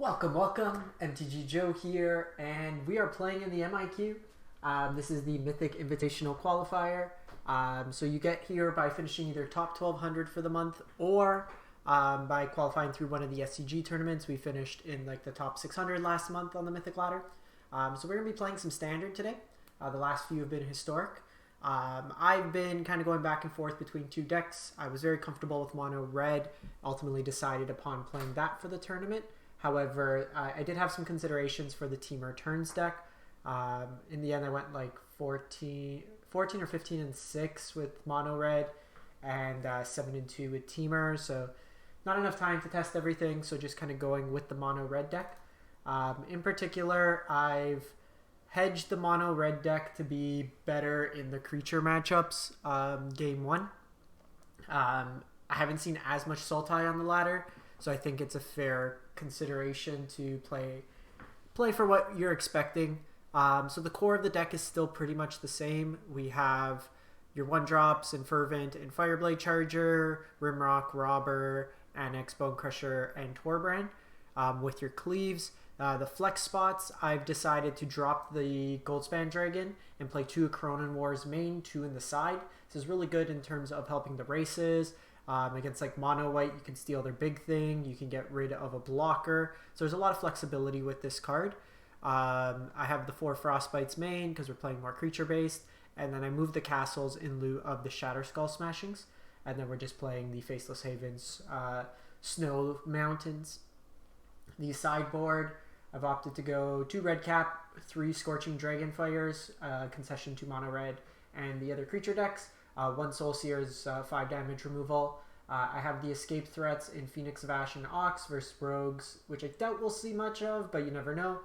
Welcome, welcome. MTG Joe here, and we are playing in the MIQ. This is the Mythic Invitational Qualifier. So you get here by finishing either top 1200 for the month or by qualifying through one of the SCG tournaments. We finished in like the top 600 last month on the Mythic ladder. So we're going to be playing some Standard today. The last few have been Historic. I've been kind of going back and forth between two decks. I was very comfortable with Mono Red, ultimately decided upon playing that for the tournament. However, I did have some considerations for the Team Returns deck. In the end, I went like 14 or 15 and 6 with Mono Red and 7 and 2 with Teamer. So not enough time to test everything. So just kind of going with the Mono Red deck. In particular, I've hedged the Mono Red deck to be better in the creature matchups. Game 1. I haven't seen as much Sultai on the ladder, so I think it's a fair consideration to play for what you're expecting. So the core of the deck is still pretty much the same. We have your 1-drops and Fervent and Fireblade Charger, Rimrock, Robber, Annex, Bone Crusher, and Torbrand. With your Cleaves, the flex spots, I've decided to drop the Goldspan Dragon and play 2 Cronin Wars main, 2 in the side. This is really good in terms of helping the races. Against like mono white, you can steal their big thing, you can get rid of a blocker, so there's a lot of flexibility with this card. I have the 4 Frostbites main because we're playing more creature based, and then I move the castles in lieu of the Shatter Skull Smashings, and then we're just playing the Faceless Havens, Snow Mountains. The sideboard, I've opted to go 2 red cap, 3 Scorching Dragonfires, concession to mono red, and the other creature decks. 1 Soul Seer's 5 damage removal. I have the escape threats in Phoenix of Ash and Ox versus Rogues, which I doubt we'll see much of, but you never know.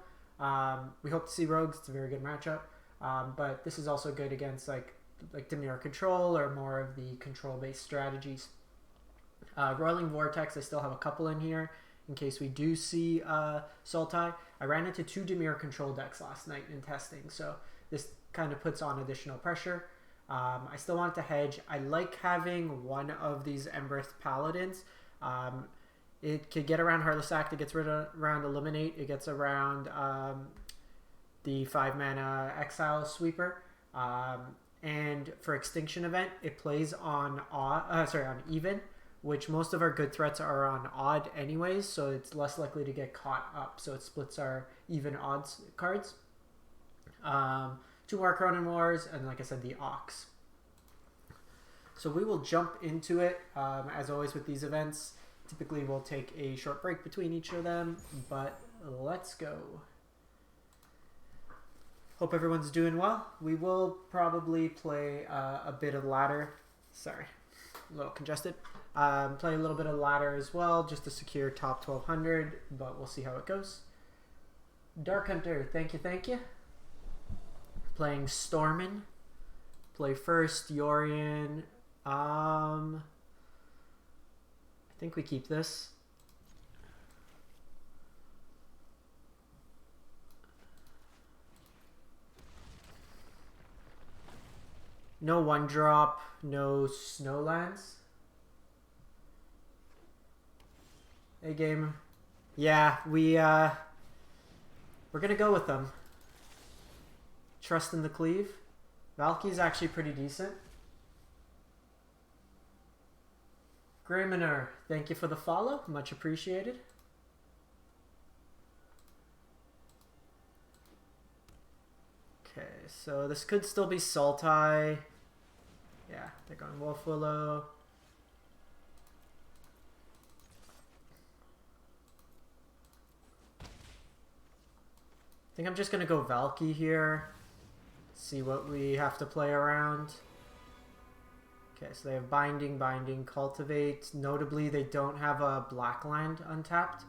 We hope to see Rogues. It's a very good matchup. But this is also good against like Dimir Control or more of the control-based strategies. Roiling Vortex, I still have a couple in here in case we do see Sultai. I ran into 2 Dimir Control decks last night in testing, so this kind of puts on additional pressure. I still want to hedge. I like having one of these Embereth Paladins. It could get around Heartless Act, it gets rid of around Eliminate, it gets around the 5-mana Exile Sweeper. And for Extinction Event, it plays on on Even, which most of our good threats are on Odd anyways, so it's less likely to get caught up. So it splits our even odds cards. 2 more Cronin Wars, and like I said, the Ox. So we will jump into it. As always with these events, typically we'll take a short break between each of them, but let's go. Hope everyone's doing well. We will probably play a bit of ladder. Sorry, a little congested. Play a little bit of ladder as well, just to secure top 1200, but we'll see how it goes. Dark Hunter, thank you. Playing Stormin. Play first, Yorion. I think we keep this. No 1-drop, no Snowlands. Hey, game. Yeah, we're gonna go with them. Trust in the Cleave. Valky's actually pretty decent. Graymaner, thank you for the follow. Much appreciated. Okay, so this could still be Sultai. Yeah, they're going Wolf Willow. I think I'm just going to go Valky here. See what we have to play around. Okay, so they have Binding, Cultivate. Notably, they don't have a black land untapped.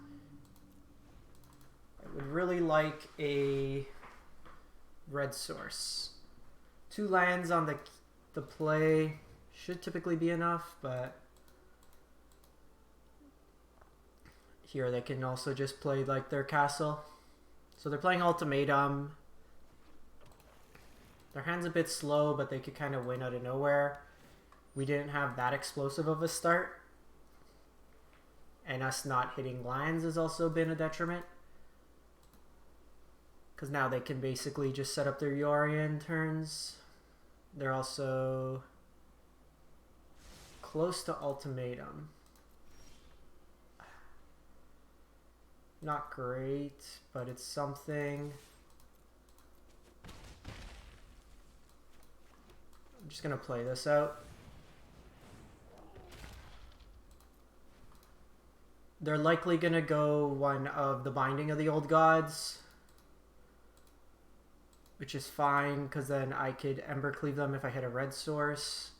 I would really like a red source. 2 lands on the play should typically be enough, but here they can also just play like their castle. So they're playing Ultimatum. Their hand's a bit slow, but they could kind of win out of nowhere. We didn't have that explosive of a start. And us not hitting lands has also been a detriment. Because now they can basically just set up their Yorion turns. They're also close to Ultimatum. Not great, but it's something. I'm just gonna play this out. They're likely gonna go one of the Binding of the Old Gods, which is fine, because then I could Ember Cleave them if I hit a red source.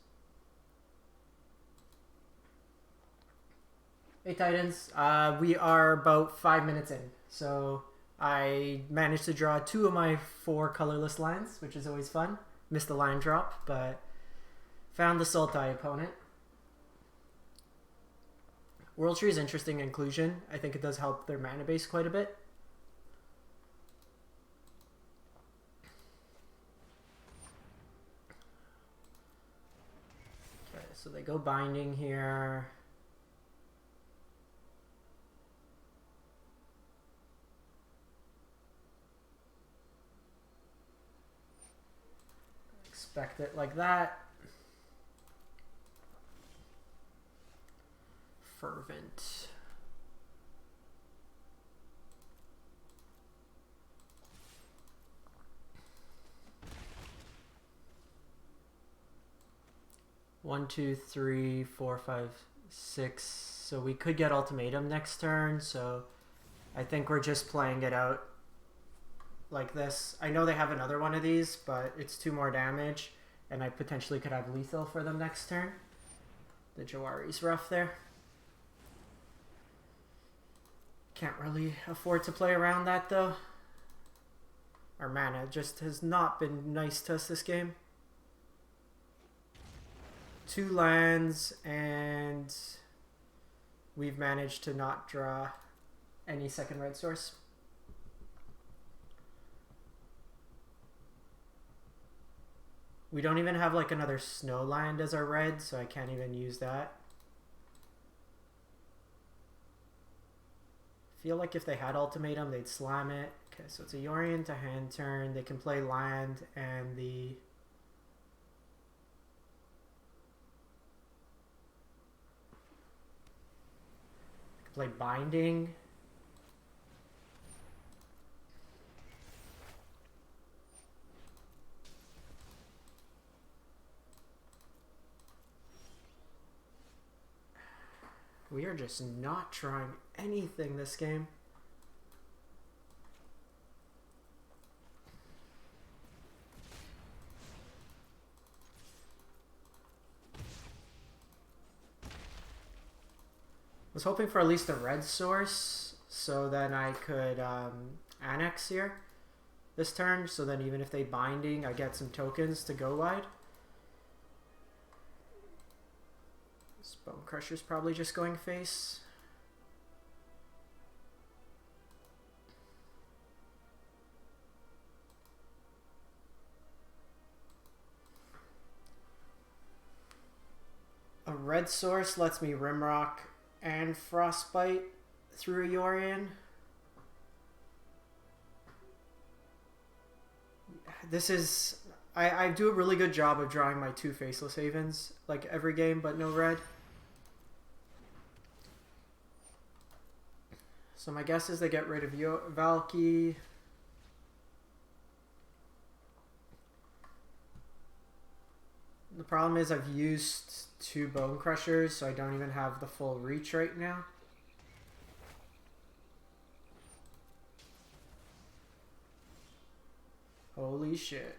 Hey Titans, we are about 5 minutes in, so I managed to draw 2 of my 4 colorless lines, which is always fun. Missed the line drop, but found the Sultai opponent. World Tree is interesting inclusion. I think it does help their mana base quite a bit. Okay, so they go Binding here. Expect it like that. Fervent. One, two, three, four, five, six. So we could get Ultimatum next turn. So I think we're just playing it out like this. I know they have another one of these, but it's 2 more damage, and I potentially could have lethal for them next turn. The Jawari's rough there. Can't really afford to play around that though. Our mana just has not been nice to us this game. 2 lands, and we've managed to not draw any second red source. We don't even have like another snow land as our red, so I can't even use that. Feel like if they had Ultimatum, they'd slam it. Okay, so it's a Yorion to hand turn. They can play land and the play Binding. We are just not trying anything this game. I was hoping for at least a red source, so then I could annex here this turn, so then even if they Binding, I get some tokens to go wide. This Bone Crusher's probably just going face. A red source lets me Rimrock and Frostbite through a Yorion. This is... I do a really good job of drawing my 2 Faceless Havens, like every game, but no red. So my guess is they get rid of Valky. The problem is I've used 2 Bone Crushers, so I don't even have the full reach right now. Holy shit.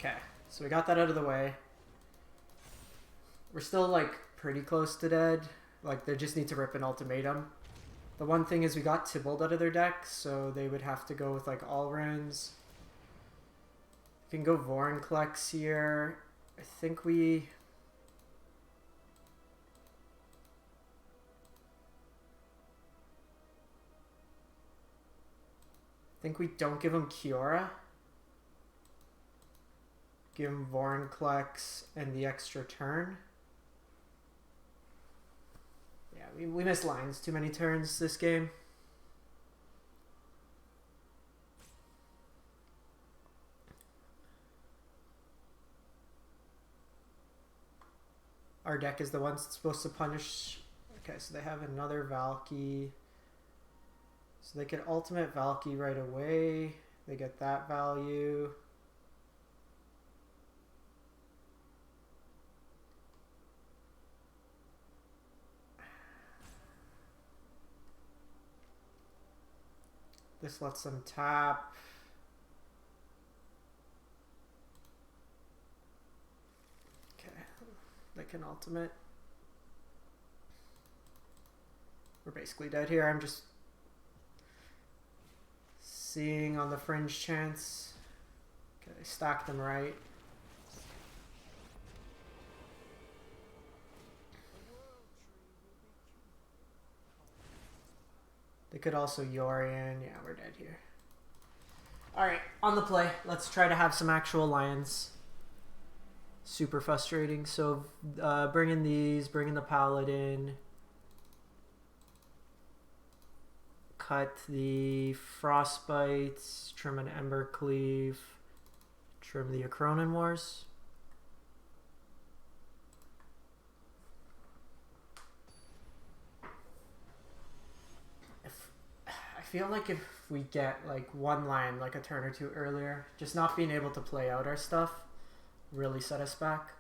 Okay, so we got that out of the way. We're still like pretty close to dead. Like they just need to rip an Ultimatum. The one thing is we got Tybalt out of their deck, so they would have to go with like all runes. We can go Vorinclex here. I think we... think we don't give him Kiora. Give him Vorinclex and the extra turn. Yeah, we missed lines too many turns this game. Our deck is the one that's supposed to punish. Okay, so they have another Valky. So they could ultimate Valky right away. They get that value. This lets them tap. Okay, they can ultimate. We're basically dead here. I'm just seeing on the fringe chance. Okay, stack them right. They could also Yorion. Yeah, we're dead here. Alright, on the play. Let's try to have some actual lions. Super frustrating. So, bring in these. Bring in the Paladin. Cut the Frostbites. Trim an Embercleave. Trim the Acronin Wars. I feel like if we get like one line like a turn or two earlier, just not being able to play out our stuff really set us back.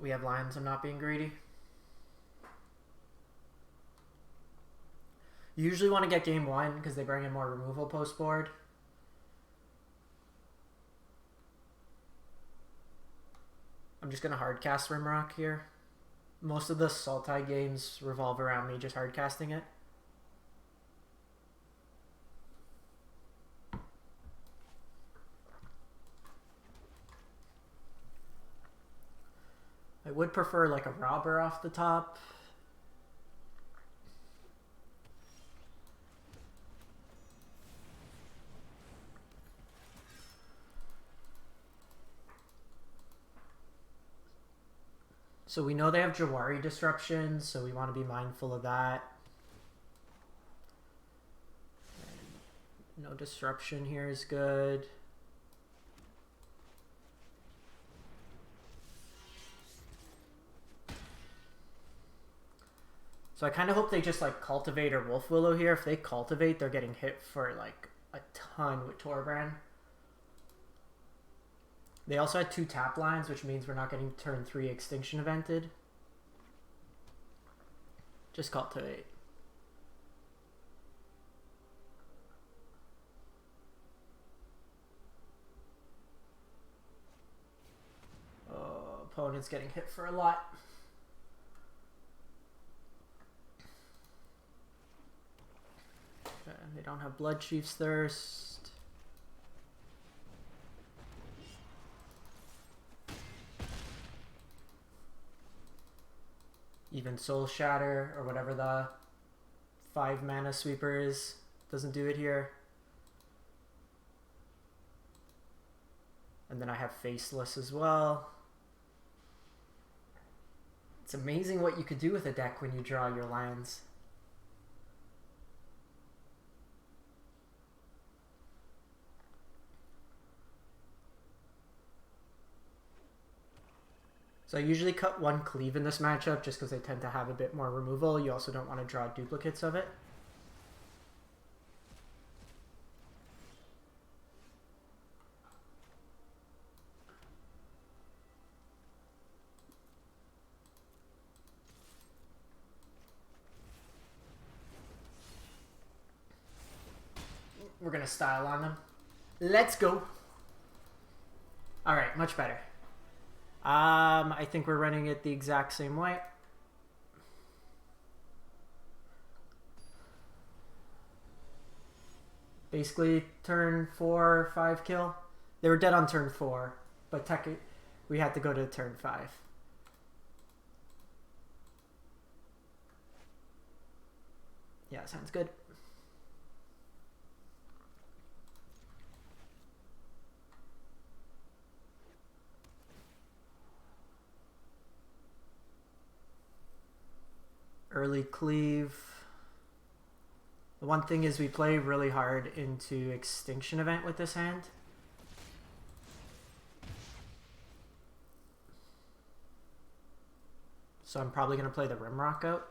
We have lines. I'm not being greedy. You usually want to get game one because they bring in more removal post board. I'm just going to hard cast Rimrock here. Most of the Sultai games revolve around me just hard casting it. I would prefer like a robber off the top. So we know they have Jawari disruption, so we want to be mindful of that. And no disruption here is good. So I kind of hope they just like cultivate or Wolf Willow here. If they cultivate, they're getting hit for like a ton with Torbrand. They also had 2 tap lines, which means we're not getting turn 3 extinction evented. Just cultivate. Oh, opponent's getting hit for a lot. Okay, they don't have Blood Chief's Thirst. Even Soul Shatter or whatever the 5 mana sweeper is doesn't do it here. And then I have Faceless as well. It's amazing what you could do with a deck when you draw your lands. So I usually cut 1 cleave in this matchup just because they tend to have a bit more removal. You also don't want to draw duplicates of it. We're going to style on them. Let's go. All right, much better. I think we're running it the exact same way. Basically, turn 4, 5 kill. They were dead on turn 4, but we had to go to turn 5. Yeah, sounds good. Early cleave. The one thing is we play really hard into Extinction Event with this hand. So I'm probably going to play the Rimrock out.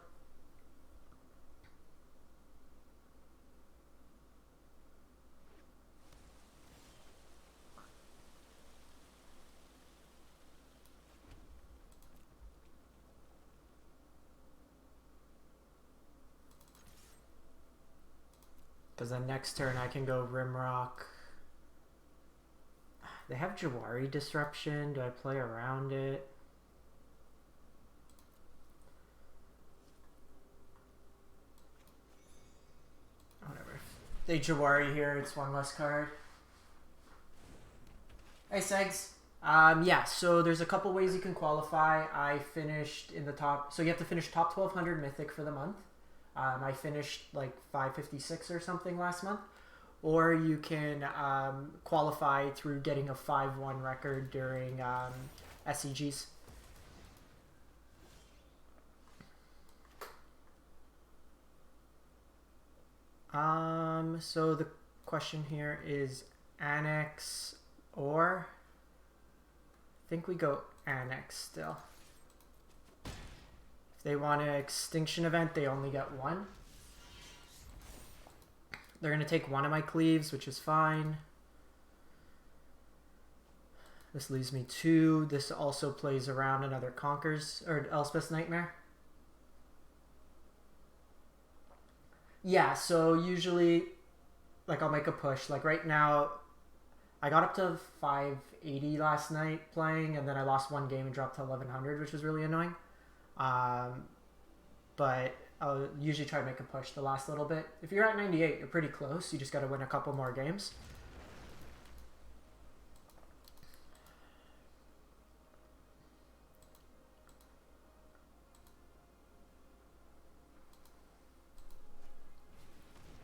Because then next turn I can go Rimrock. They have Jawari Disruption. Do I play around it? Whatever. They Jawari here. It's one less card. Hey, Segs. Yeah, so there's a couple ways you can qualify. I finished in the top... So you have to finish top 1200 Mythic for the month. I finished like 556 or something last month. Or you can qualify through getting a 5-1 record during SCGs. So the question here is Annex or... I think we go Annex still. If they want an Extinction Event, they only get one. They're going to take one of my cleaves, which is fine. This leaves me 2. This also plays around another Conquers, or Elspeth's Nightmare. Yeah, so usually, like, I'll make a push. Like, right now, I got up to 580 last night playing, and then I lost one game and dropped to 1100, which was really annoying. But I'll usually try to make a push the last little bit. If you're at 98, you're pretty close. You just got to win a couple more games.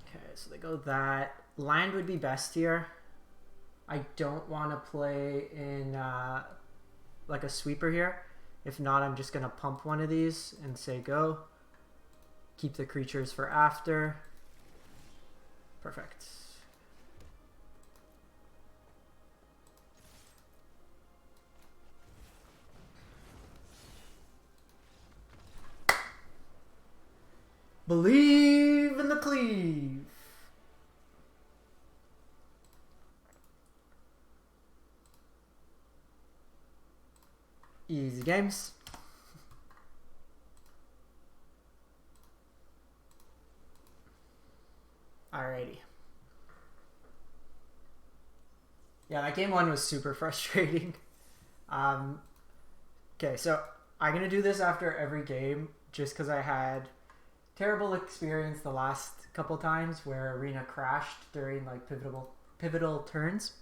Okay, so they go that. Land would be best here. I don't want to play in like a sweeper here. If not, I'm just going to pump one of these and say go. Keep the creatures for after. Perfect. Believe in the cleave. Easy games. Alrighty. Yeah, that game 1 was super frustrating. Okay, so I'm going to do this after every game just because I had terrible experience the last couple times where Arena crashed during like pivotal turns.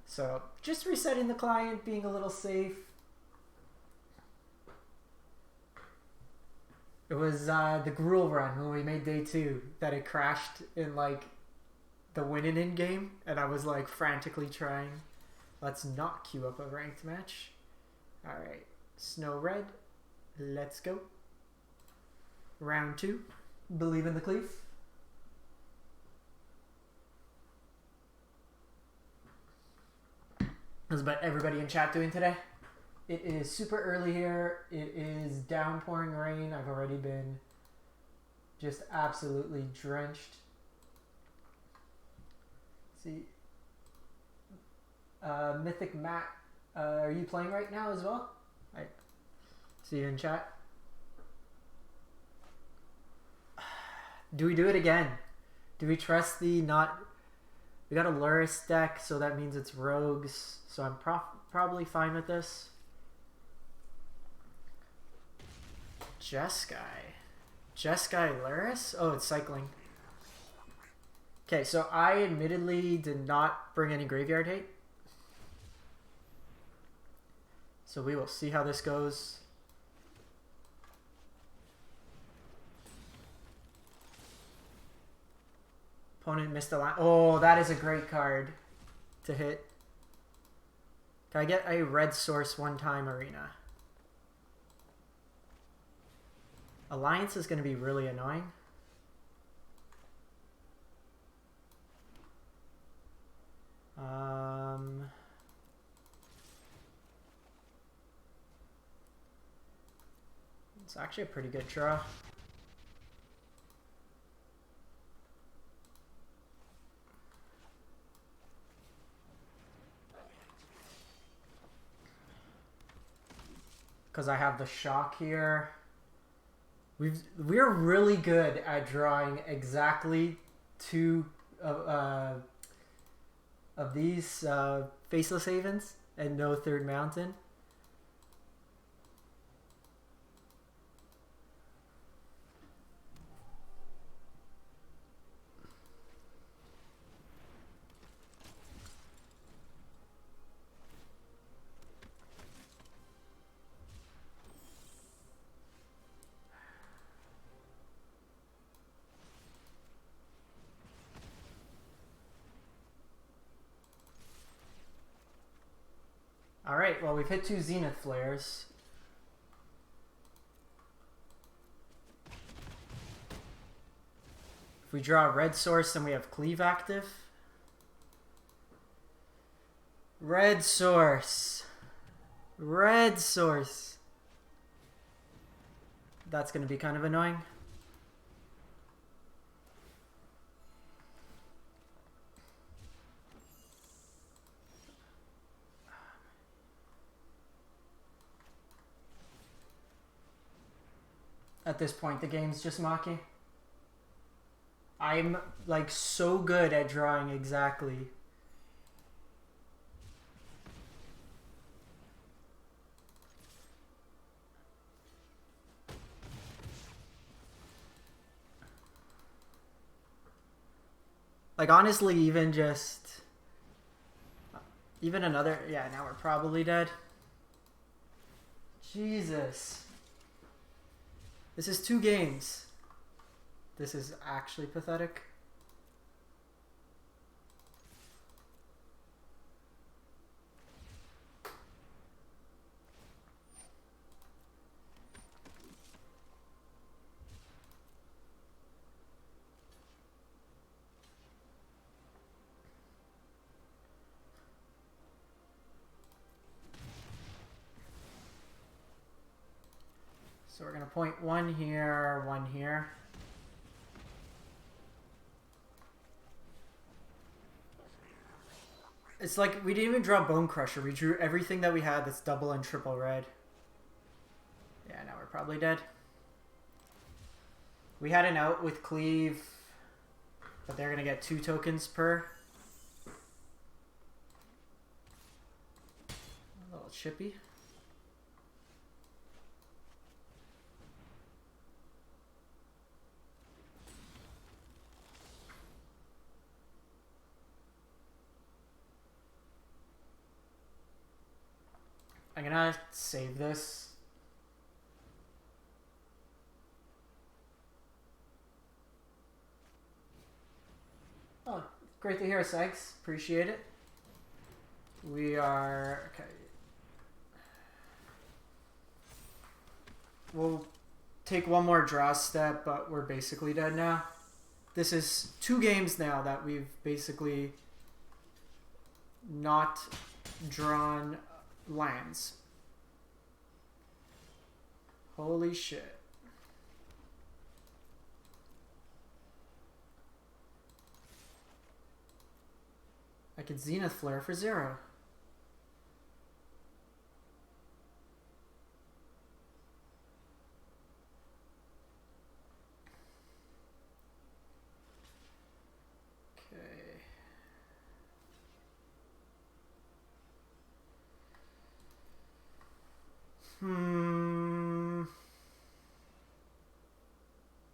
So just resetting the client, being a little safe. It was the Gruel run when we made day 2 that it crashed in like the winning in game, and I was like frantically trying. Let's not queue up a ranked match. Alright, Snow Red, let's go. Round 2, Believe in the Cleave. How's about everybody in chat doing today? It is super early here. It is downpouring rain. I've already been just absolutely drenched. See, Mythic Matt, are you playing right now as well? I see you in chat. Do we do it again? Do we trust the not... We got a Luris deck, so that means it's rogues. So I'm probably fine with this. Jeskai. Jeskai Luris? Oh, it's cycling. Okay, so I admittedly did not bring any graveyard hate. So we will see how this goes. Opponent missed a line. Oh, that is a great card to hit. Can I get a red source one time, Arena? Alliance is going to be really annoying. It's actually a pretty good draw. Because I have the shock here. We're really good at drawing exactly two of these Faceless Havens and no third mountain. Alright, well, we've hit 2 Zenith Flares. If we draw a red source, then we have Cleave active. Red source. Red source. That's going to be kind of annoying. At this point, the game's just mocking. I'm like so good at drawing exactly. Like honestly, even another, yeah, now we're probably dead. Jesus. This is 2 games. This is actually pathetic. So we're going to point 1 here, 1 here. It's like we didn't even draw Bone Crusher. We drew everything that we had that's double and triple red. Yeah, now we're probably dead. We had an out with Cleave, but they're going to get 2 tokens per. A little chippy. I'm gonna save this. Oh, great to hear, Sykes. Appreciate it. We are... okay. We'll take one more draw step, but we're basically dead now. This is 2 games now that we've basically not drawn lands. Holy shit. I could Zenith Flare for 0.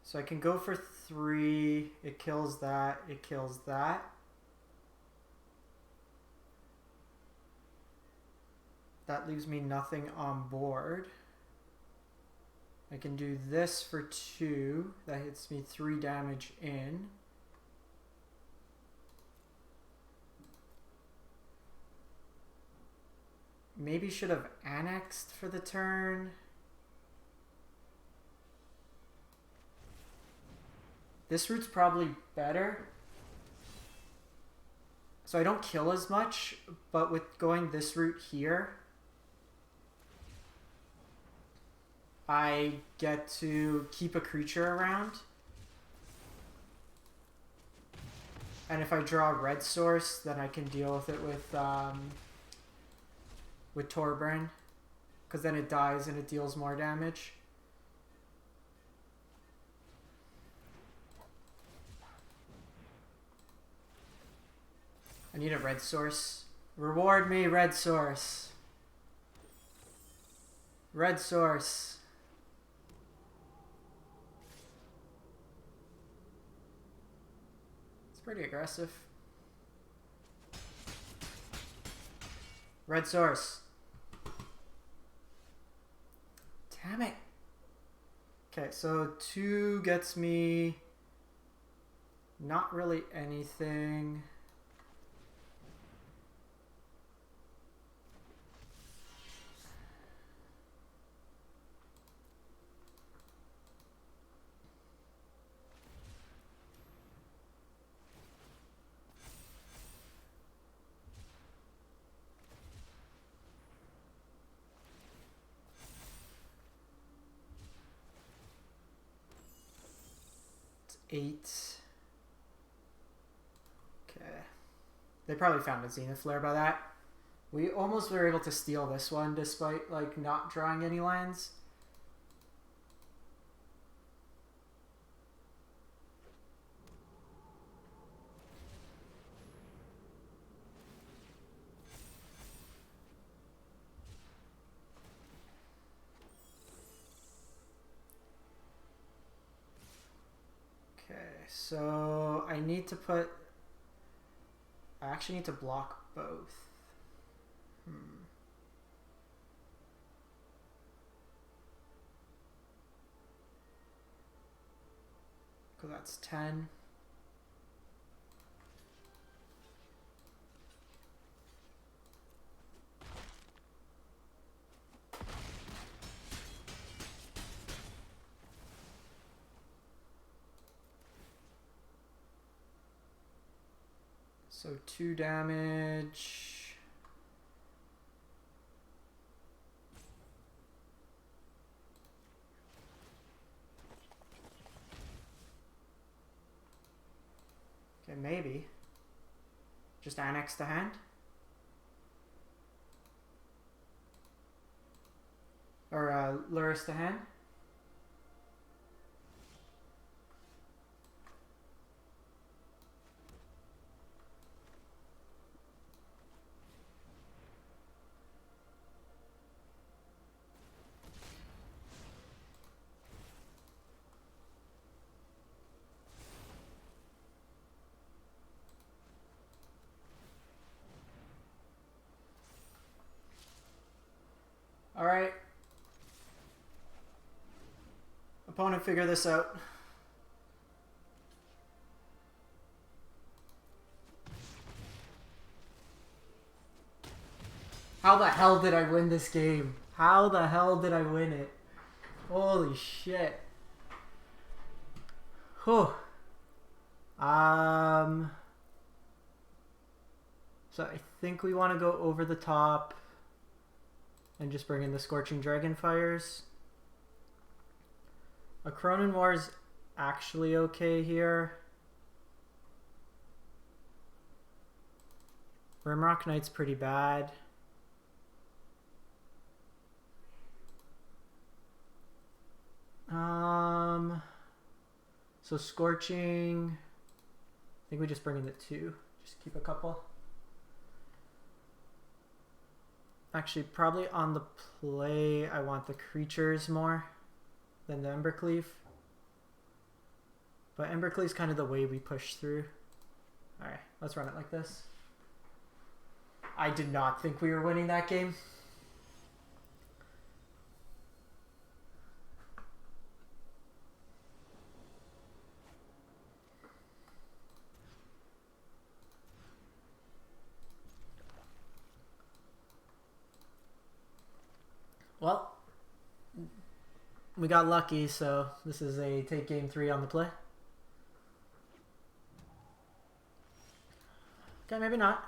So I can go for 3. It kills that. It kills that. That leaves me nothing on board. I can do this for 2. That hits me 3 damage in. maybe should have annexed for the turn. This route's probably better. So I don't kill as much, but with going this route here, I get to keep a creature around. And if I draw a red source, then I can deal with it with Torburn, because then it dies and it deals more damage. I need a red source. Reward me, red source. Red source. It's pretty aggressive. Red source. Damn it. Okay, so 2 gets me not really anything. It's 8. Okay. They probably found a Zenith Flare by that. We almost were able to steal this one despite like not drawing any lands. So I need to put... I actually need to block both. Because that's 10. So 2 damage. Okay, maybe. Just annex the hand. Or Luris the hand. All right. Opponent, figure this out. How the hell did I win this game? How the hell did I win it? Holy shit. Whew. So I think we want to go over the top and just bring in the Scorching Dragonfires. A Cronin War is actually okay here. Rimrock Knight's pretty bad. So Scorching, I think we just bring in the 2. Just keep a couple. Actually, probably on the play, I want the creatures more than the Embercleave. But Embercleave's kind of the way we push through. Alright, let's run it like this. I did not think we were winning that game. Well, we got lucky, so this is a take game 3 on the play. Okay, maybe not.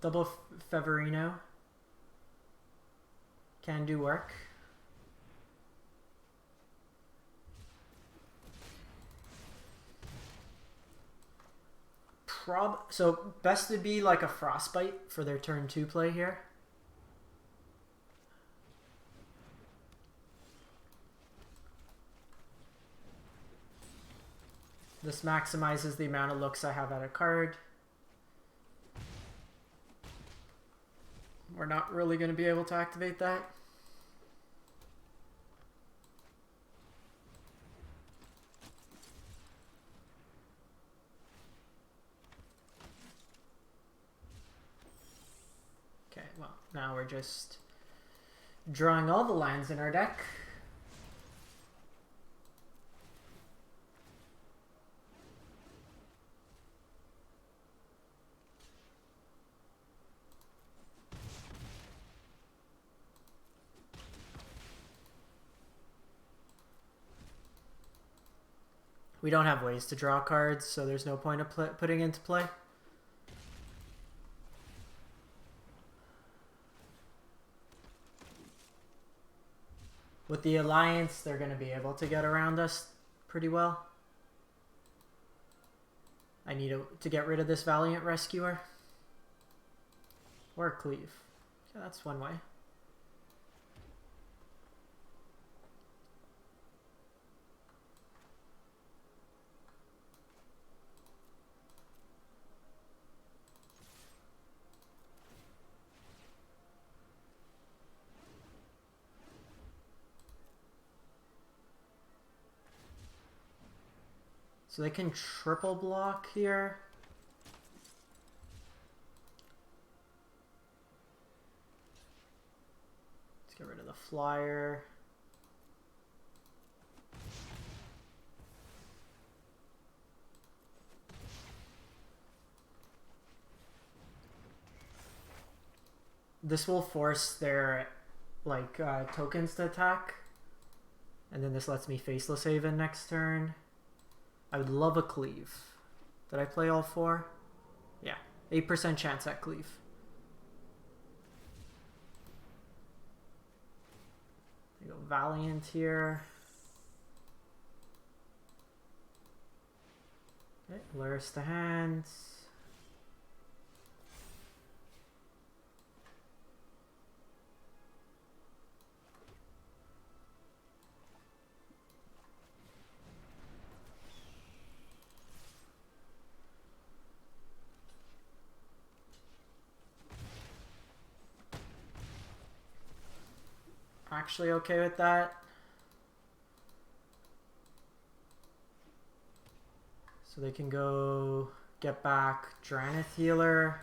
Double Feverino. Can do work. So best to be like a Frostbite for their turn 2 play here. This maximizes the amount of looks I have at a card. We're not really going to be able to activate that. Okay, well, now we're just drawing all the lands in our deck. We don't have ways to draw cards, so there's no point of putting into play. With the Alliance, they're going to be able to get around us pretty well. I need to get rid of this Valiant Rescuer. Or Cleave. Okay, that's one way. So they can triple block here. Let's get rid of the flyer. This will force their tokens to attack. And then this lets me Faceless Haven next turn. I would love a Cleave. Did I play all 4? Yeah. 8% chance at Cleave. There you go. Valiant here. Okay, lures to hands. Actually okay with that. So they can go get back Dranith Healer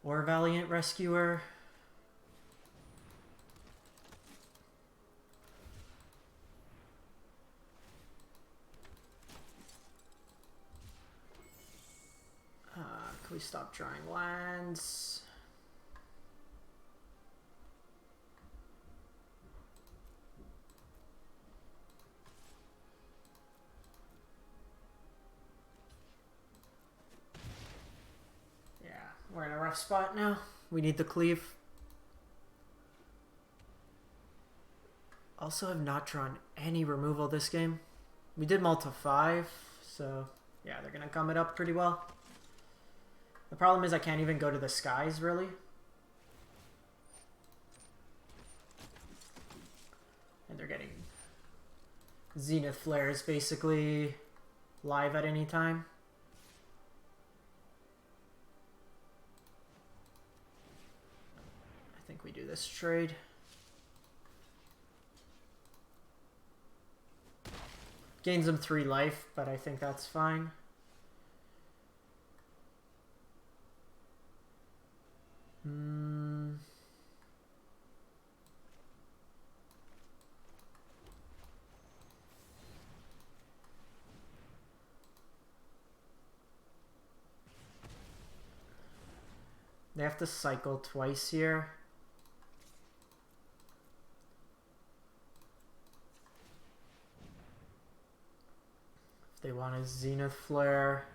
or Valiant Rescuer. Can we stop drawing lands? We're in a rough spot now. We need the Cleave. Also have not drawn any removal this game. We did Multi 5, so yeah, they're gonna gum it up pretty well. The problem is I can't even go to the skies, really. And they're getting Zenith Flares basically live at any time. I think we do this trade. Gains him 3 life, but I think that's fine. They have to cycle twice here. They want a Zenith Flare.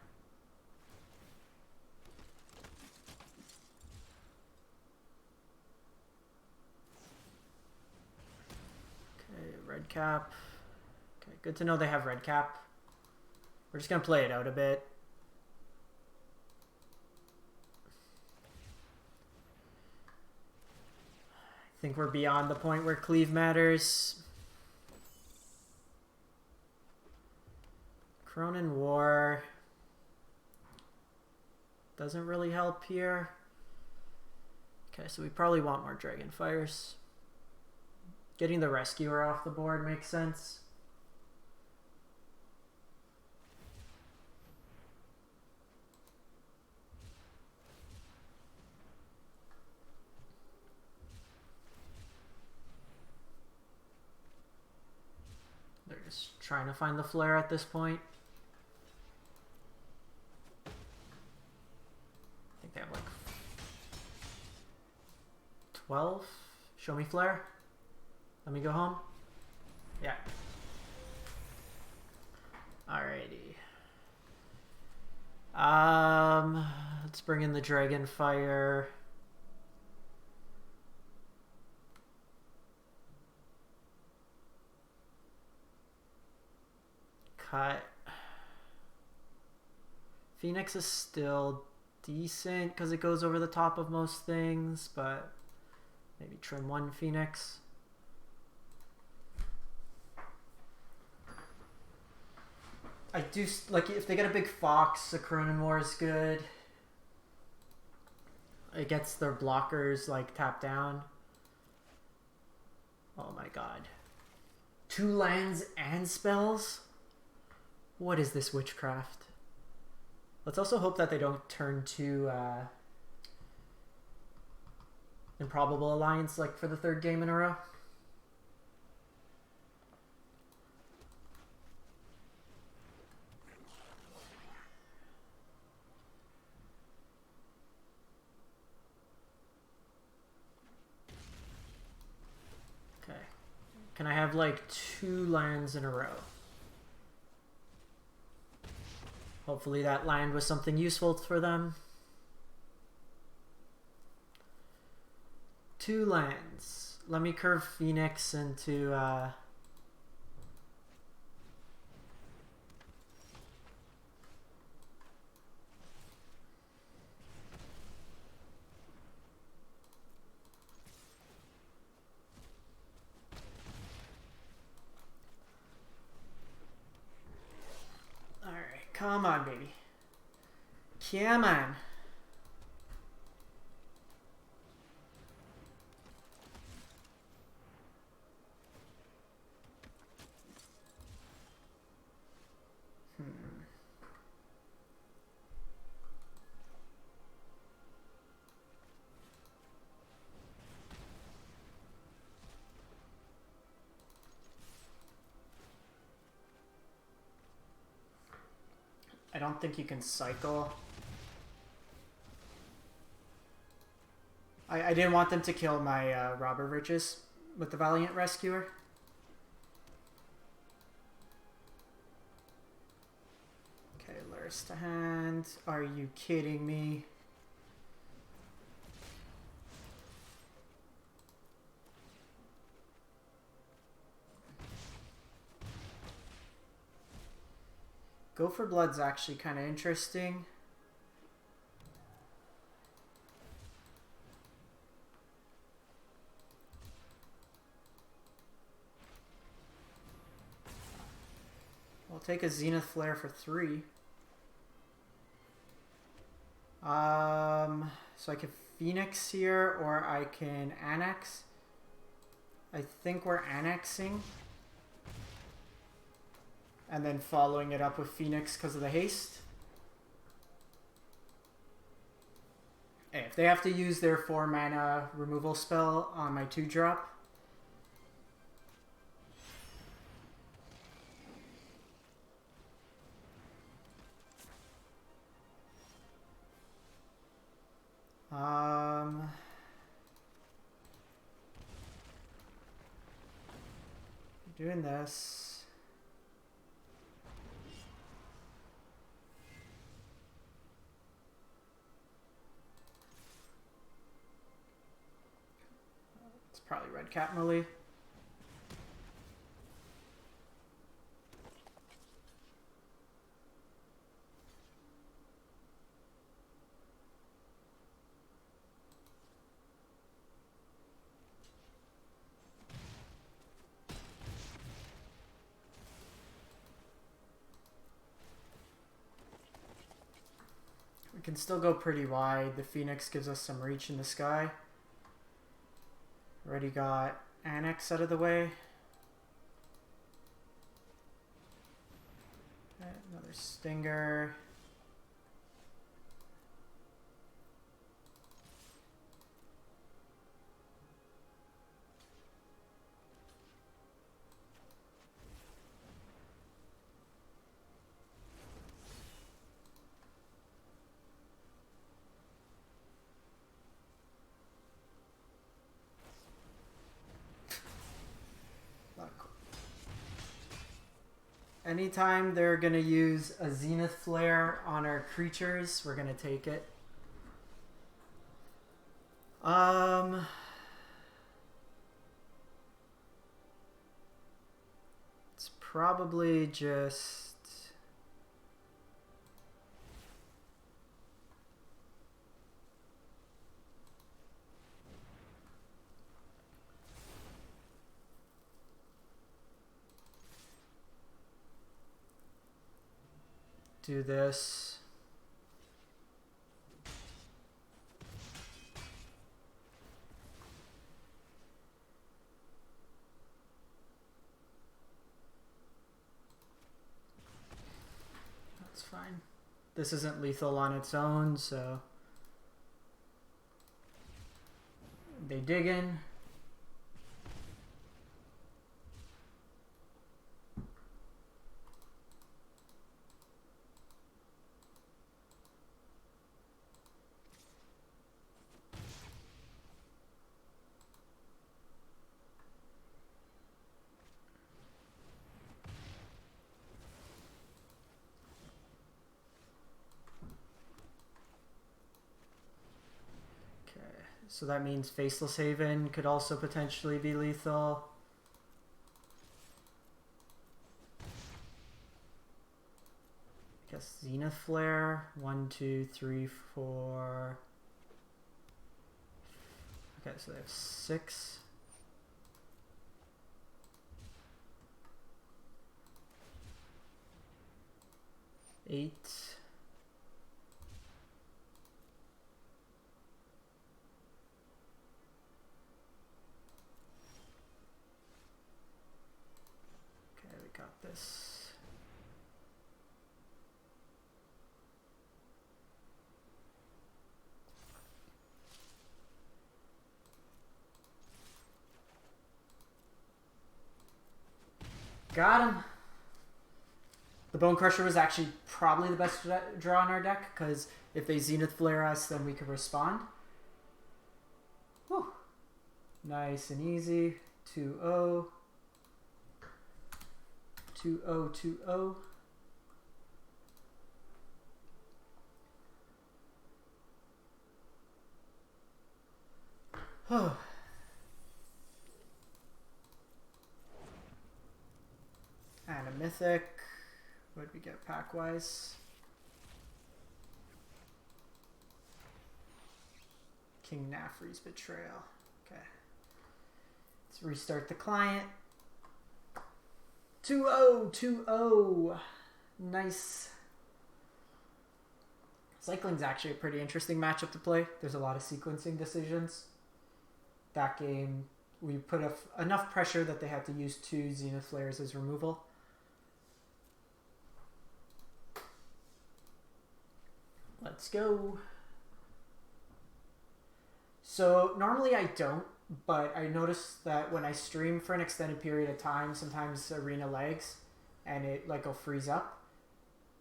Okay, red cap. Okay, good to know they have red cap. We're just gonna play it out a bit. I think we're beyond the point where cleave matters. Cronin War doesn't really help here. Okay, so we probably want more Dragonfires. Getting the Rescuer off the board makes sense. They're just trying to find the flare at this point. I think they have like 12. Show me flare. Let me go home. Yeah. Alrighty. Let's bring in the Dragonfire. Cut. Phoenix is still decent because it goes over the top of most things, but maybe trim one Phoenix. I do like if they get a big Fox, a Cronin War is good. It gets their blockers like tapped down. Oh my god. 2 lands and spells? What is this witchcraft? Let's also hope that they don't turn to Improbable Alliance like for the 3rd game in a row. Okay. Can I have like 2 lands in a row? Hopefully that land was something useful for them. 2 lands. Let me curve Phoenix into come on, baby. Come on. I don't think you can cycle. I didn't want them to kill my Robber Riches with the Valiant Rescuer. Okay, Lurus to hand. Are you kidding me? Go for Blood's actually kind of interesting. I'll take a Zenith Flare for 3. So I can Phoenix here, or I can Annex. I think we're annexing. And then following it up with Phoenix because of the haste. Hey, if they have to use their 4 mana removal spell on my 2-drop. Doing this. probably red cat melee. We can still go pretty wide. The Phoenix gives us some reach in the sky. Already got Annex out of the way. Another Stinger. Anytime they're going to use a Zenith Flare on our creatures, we're going to take it. It's probably just... do this. That's fine. This isn't lethal on its own, so they dig in. So that means Faceless Haven could also potentially be lethal. I guess Zenith Flare. 1, 2, 3, 4. Okay, so they have 6. Eight. This. Got him. The Bone Crusher was actually probably the best draw in our deck, because if they Zenith Flare us, then we can respond. Whew. Nice and easy. 2-0. 2-0, 2-0. And a Mythic. What did we get pack-wise? King Nafri's Betrayal. Okay. Let's restart the client. 2-0, 2-0. Nice. Cycling's actually a pretty interesting matchup to play. There's a lot of sequencing decisions. That game, we put enough pressure that they had to use 2 Zenith Flares as removal. Let's go. So normally I don't, but I noticed that when I stream for an extended period of time, sometimes arena lags and it like will freeze up.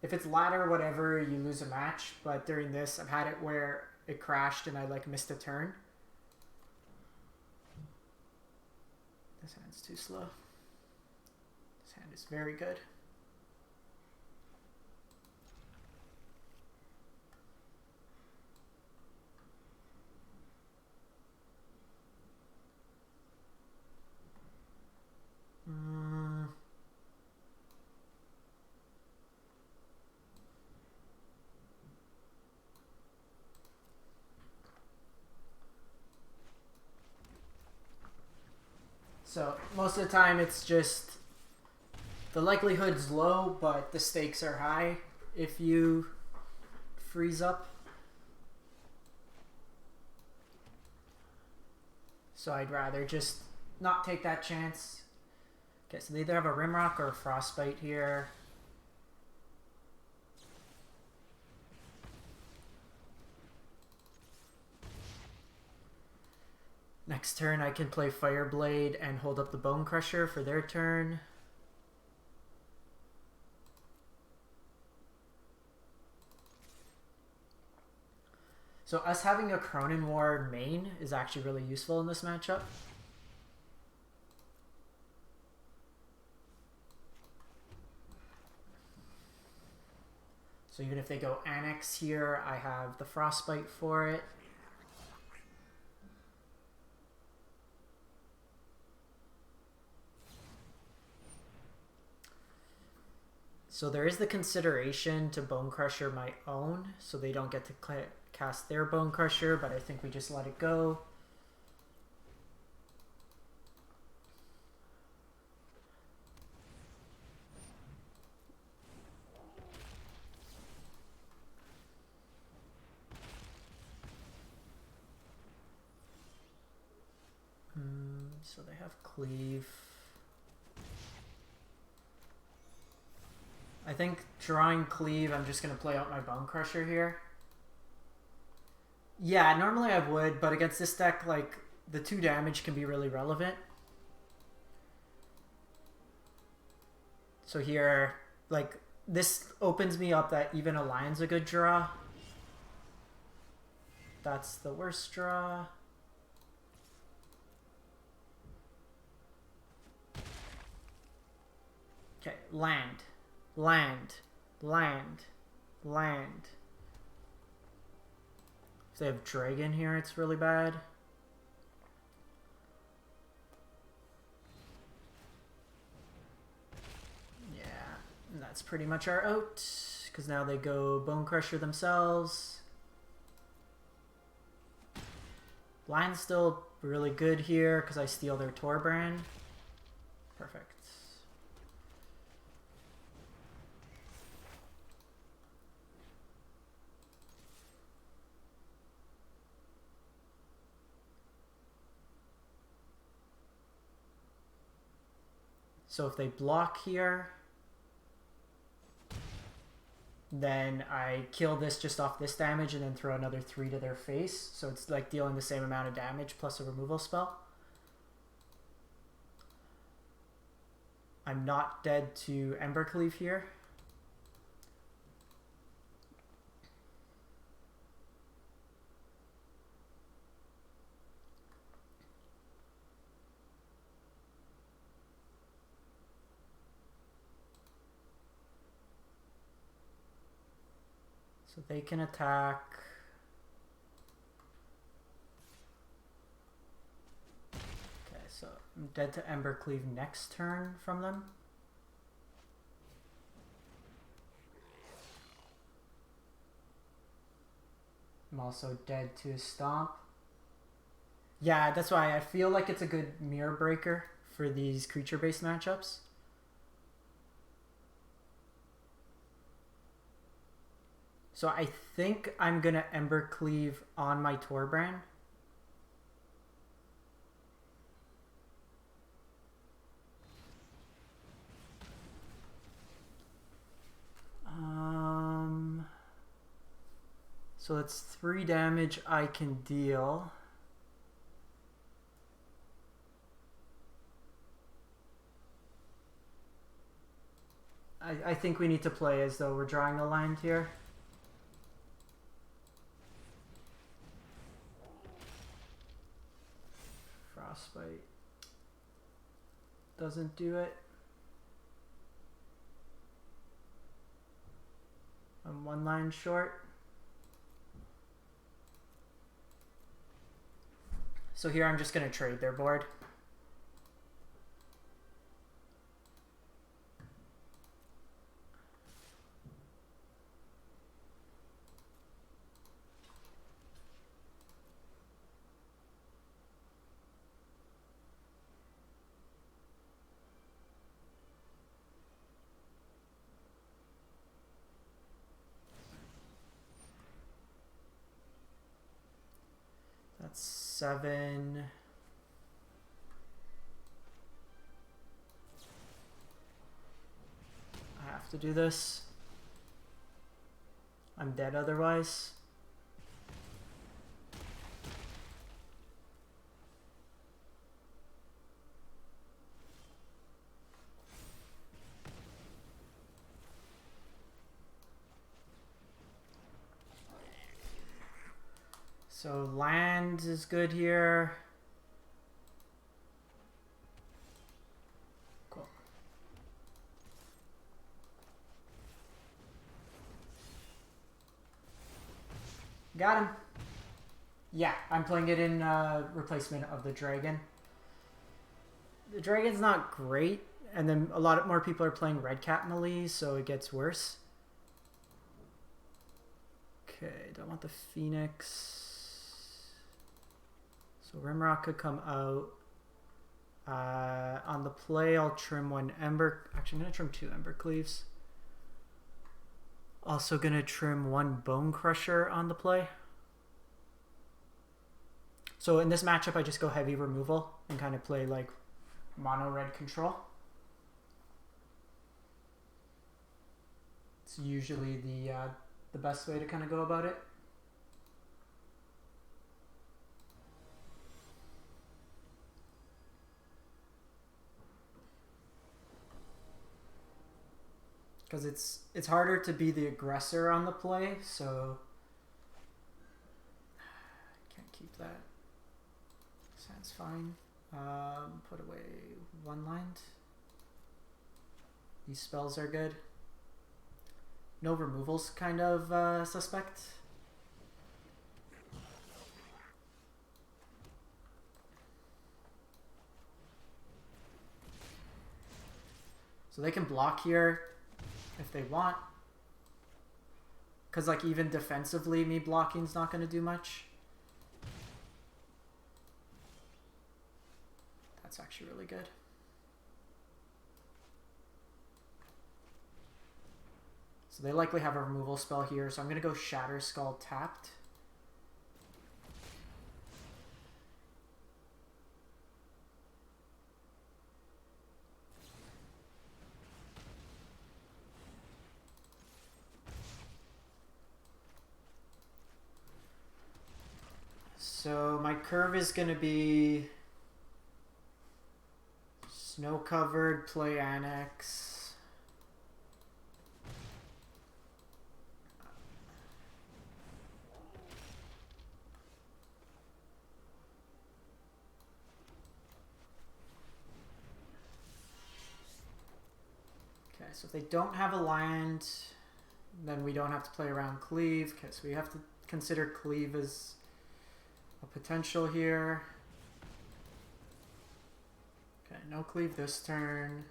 If it's ladder, whatever, you lose a match, but during this I've had it where it crashed and I like missed a turn. This hand's too slow. This hand is very good. So most of the time it's just the likelihood's low, but the stakes are high if you freeze up. So I'd rather just not take that chance. Okay, so they either have a Rimrock or a Frostbite here. Next turn I can play Fireblade and hold up the Bone Crusher for their turn. So us having a Cronin War main is actually really useful in this matchup. So even if they go Annex here, I have the Frostbite for it. So there is the consideration to Bone Crusher my own, so they don't get to cast their Bone Crusher, but I think we just let it go. So they have Cleave. I think drawing Cleave, I'm just going to play out my Bone Crusher here. Yeah, normally I would, but against this deck, like, the 2 damage can be really relevant. So here, like, this opens me up that even a Lion's a good draw. That's the worst draw. Okay, land. Land. Land. Land. If they have Dragon here, it's really bad. Yeah, and that's pretty much our out, because now they go Bone Crusher themselves. Land's still really good here, because I steal their Torbrand. Perfect. So if they block here, then I kill this just off this damage and then throw another 3 to their face. So it's like dealing the same amount of damage plus a removal spell. I'm not dead to Embercleave here. So they can attack. Okay, so I'm dead to Embercleave next turn from them. I'm also dead to Stomp. Yeah, that's why I feel like it's a good mirror breaker for these creature-based matchups. So I think I'm going to Embercleave on my Torbrand. So that's 3 damage I can deal. I think we need to play as though we're drawing a line here. Frostbite doesn't do it. I'm 1 line short. So here I'm just going to trade their board. 7. I have to do this. I'm dead otherwise. So land is good here. Cool. Got him. Yeah, I'm playing it in replacement of the dragon. The dragon's not great, and then a lot more people are playing red cat melee, so it gets worse. Okay, don't want the phoenix. So Rimrock could come out. On the play, I'll trim 1 Ember. Actually, I'm going to trim 2 Ember Cleaves. Also going to trim 1 Bone Crusher on the play. So in this matchup, I just go heavy removal and kind of play like mono red control. It's usually the best way to kind of go about it. Because it's harder to be the aggressor on the play, so I can't keep that. Sounds fine. Put away 1 land. These spells are good. No removals, kind of suspect. So they can block here if they want. Because like even defensively, me blocking's not going to do much. That's actually really good. So they likely have a removal spell here, so I'm going to go Shatter Skull tapped. So my curve is going to be snow covered, play Annex. Okay, so if they don't have a land, then we don't have to play around Cleave. Okay, so we have to consider Cleave as a potential here. Okay, no Cleave this turn.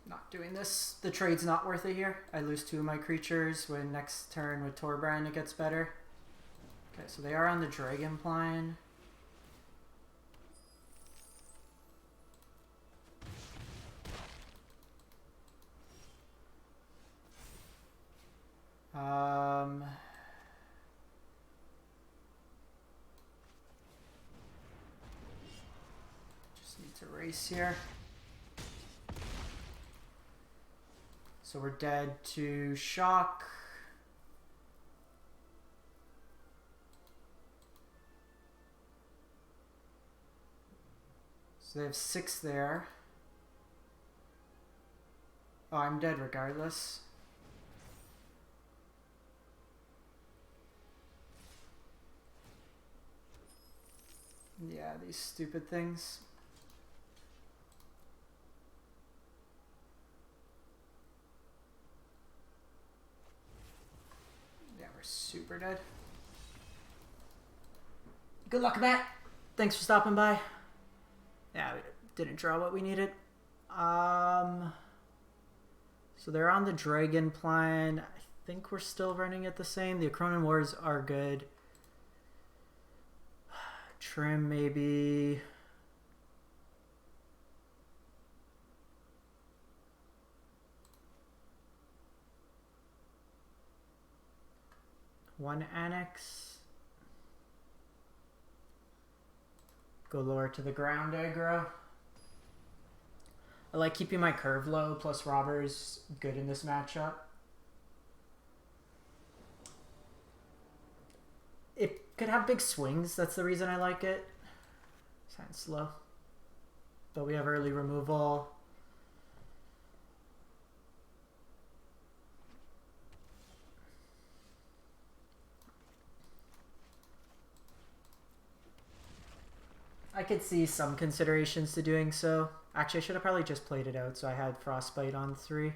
Not doing this. The trade's not worth it here. I lose 2 of my creatures. When next turn with Torbrand it gets better. Okay, so they are on the Dragonpline. Just need to race here. So we're dead to shock. So they have 6 there. Oh, I'm dead regardless. Yeah, these stupid things. We're super dead. Good luck, Matt. Thanks for stopping by. Yeah, we didn't draw what we needed. So they're on the Dragon plan. I think we're still running it the same. The Acronin Wars are good. Trim maybe. One Annex. Go lower to the ground aggro. I like keeping my curve low, plus Robber's good in this matchup. It could have big swings, that's the reason I like it. It's kind of slow. But we have early removal. I could see some considerations to doing so. Actually, I should have probably just played it out so I had Frostbite on 3.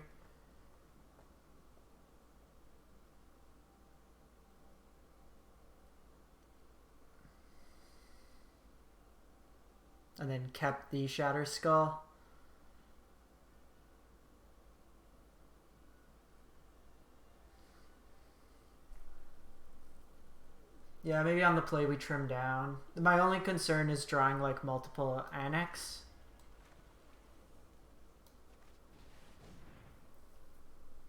And then kept the Shatter Skull. Yeah, maybe on the play we trim down. My only concern is drawing like multiple Annex.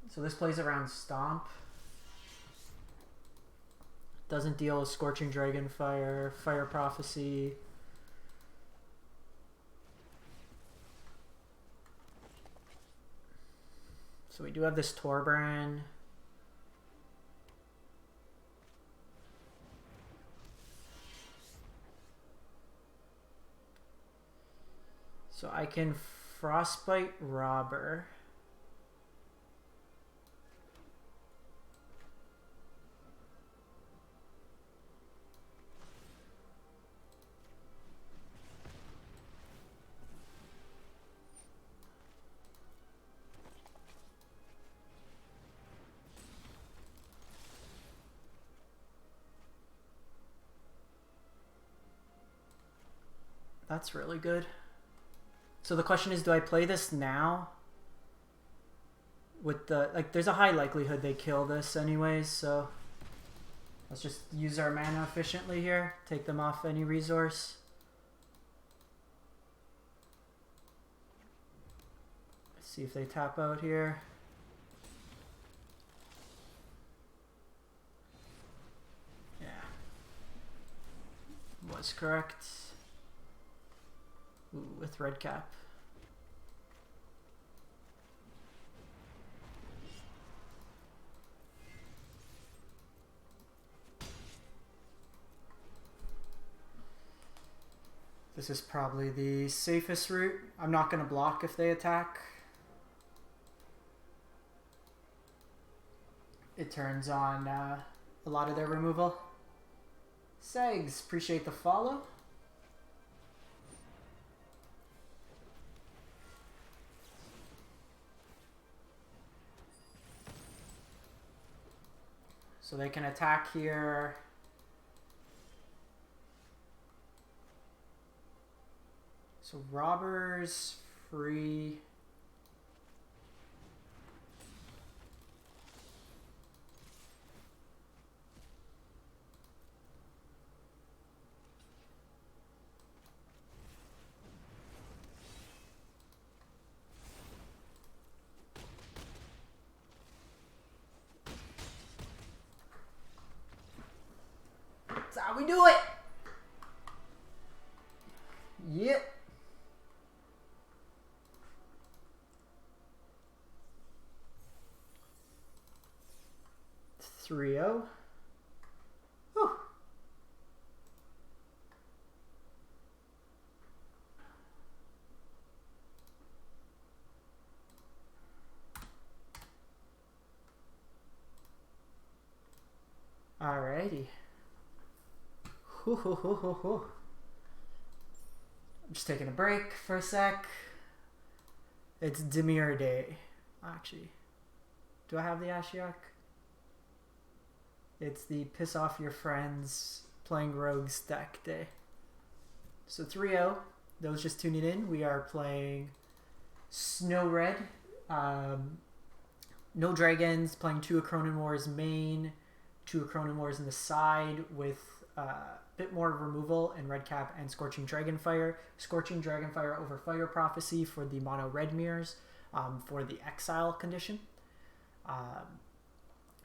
So this plays around Stomp. Doesn't deal with Scorching Dragonfire, Fire Prophecy. So we do have this Torbrand. So I can Frostbite Robber. That's really good. So the question is, do I play this now? With the, like, there's a high likelihood they kill this anyways, so let's just use our mana efficiently here. Take them off any resource. Let's see if they tap out here. Yeah. Was correct. Ooh, with red cap. This is probably the safest route. I'm not going to block if they attack. It turns on a lot of their removal. Segs, appreciate the follow. So they can attack here. So Robber's free. That's how we do it. Yep. Trio. Whew. Alrighty. I'm just taking a break for a sec. It's Dimir Day. Actually, do I have the Ashiok? It's the piss off your friends playing rogues deck day. So 3-0. those just tuning in, we are playing Snow Red. No dragons, playing 2 Acronin Wars main, 2 Acronin Wars in the side with a bit more removal in Red Cap and Scorching Dragonfire. Scorching Dragonfire over Fire Prophecy for the mono red mirrors for the exile condition.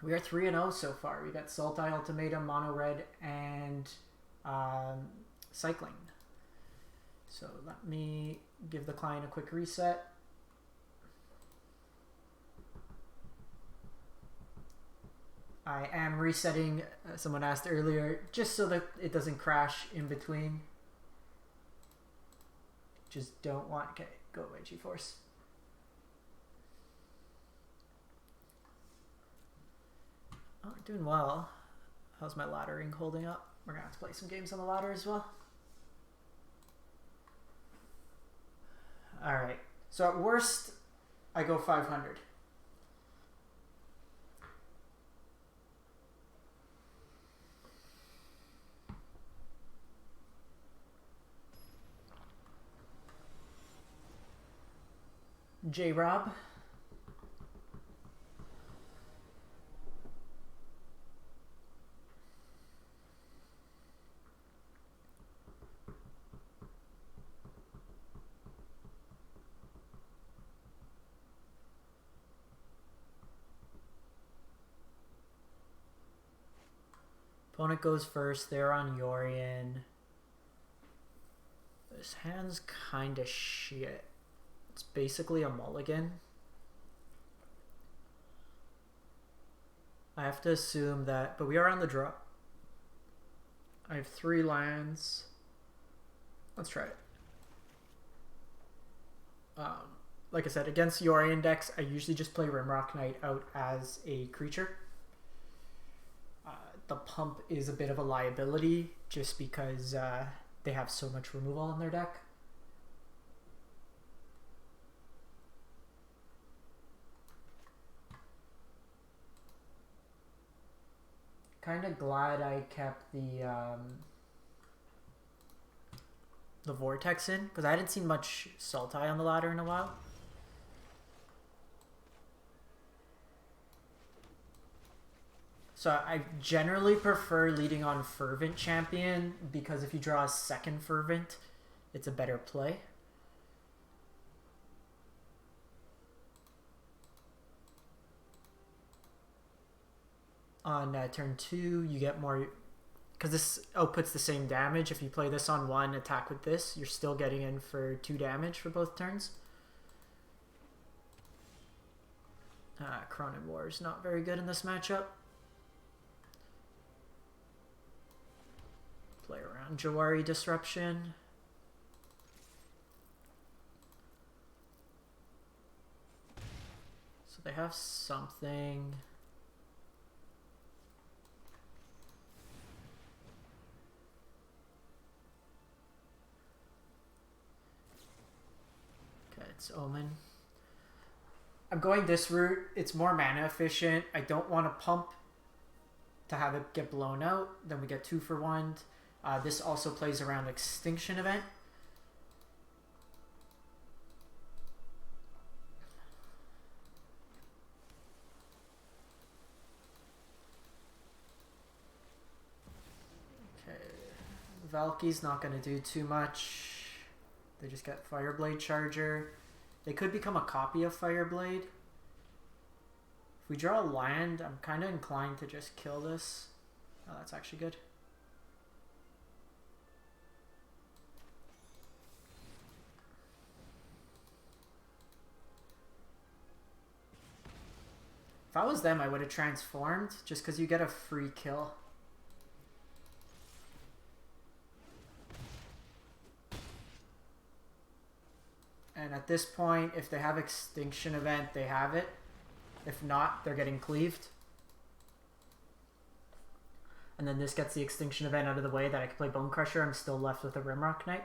We are 3-0 so far. We got Sultai, Ultimatum, mono red, and cycling. So let me give the client a quick reset. I am resetting, someone asked earlier, just so that it doesn't crash in between. Just don't want, okay, go away G-Force. Oh, doing well. How's my laddering holding up? We're gonna have to play some games on the ladder as well. Alright, so at worst, I go 500. J-Rob. Opponent goes first. They're on Yorion. This hand's kind of shit. It's basically a mulligan. I have to assume that, but we are on the draw. I have 3 lands. Let's try it. Like I said, against Yorion decks, I usually just play Rimrock Knight out as a creature. The pump is a bit of a liability just because they have so much removal in their deck. Kind of glad I kept the Vortex in, because I hadn't seen much Sultai on the ladder in a while. So I generally prefer leading on Fervent Champion, because if you draw a second Fervent, it's a better play. On turn 2, you get more, because this outputs the same damage. If you play this on 1, attack with this, you're still getting in for 2 damage for both turns. Cronin War is not very good in this matchup. Play around Jawari Disruption. So they have something. It's Omen. I'm going this route. It's more mana efficient. I don't want to pump to have it get blown out. Then we get 2 for 1. This also plays around Extinction Event. Okay. Valky's not going to do too much. They just get Fireblade Charger. They could become a copy of Fireblade. If we draw a land, I'm kind of inclined to just kill this. Oh, that's actually good. If I was them, I would have transformed, just because you get a free kill. And at this point, if they have Extinction Event, they have it. If not, they're getting cleaved. And then this gets the Extinction Event out of the way that I can play Bone Crusher. I'm still left with a Rimrock Knight.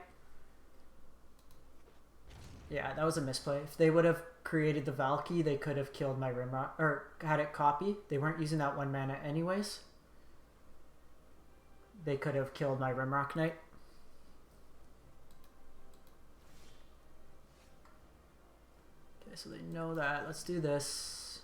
Yeah, that was a misplay. If they would have created the Valky, they could have killed my Rimrock, or had it copy. They weren't using that 1 mana anyways. They could have killed my Rimrock Knight. Okay, so they know that. Let's do this.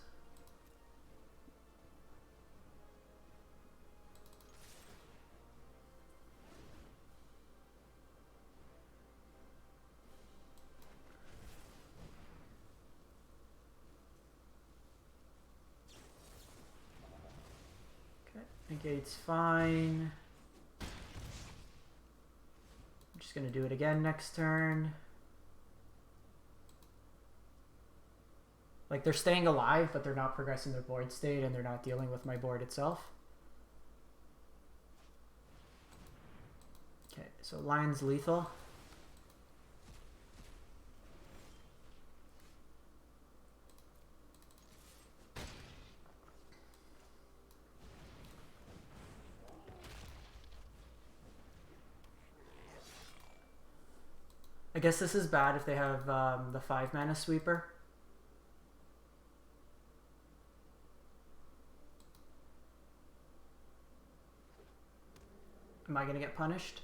Okay, negate's fine. I'm just gonna do it again next turn. Like, they're staying alive, but they're not progressing their board state, and they're not dealing with my board itself. Okay, so Lion's lethal. I guess this is bad if they have the 5-mana sweeper. Am I going to get punished?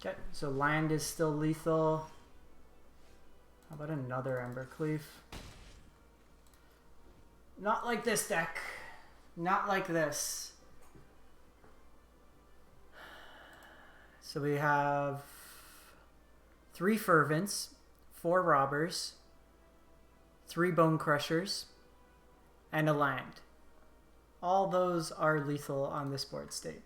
Okay, so land is still lethal. How about another Embercleave? Not like this deck. Not like this. So we have 3 Fervents, 4 Robbers, 3 Bone Crushers, and a land. All those are lethal on this board state.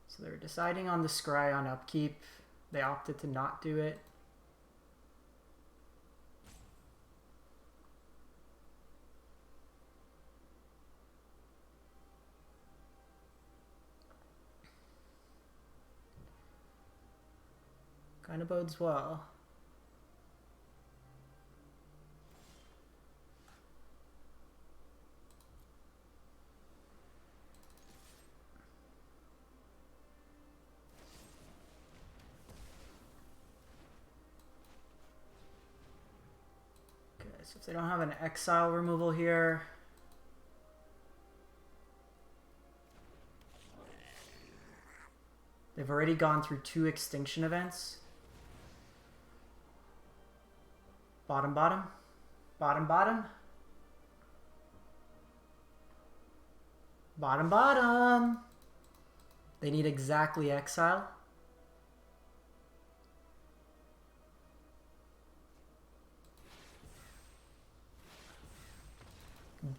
So they're deciding on the scry on upkeep. They opted to not do it. Kind of bodes well. Okay, so if they don't have an exile removal here, they've already gone through 2 extinction events. Bottom, bottom. Bottom, bottom. Bottom, bottom. They need exactly exile.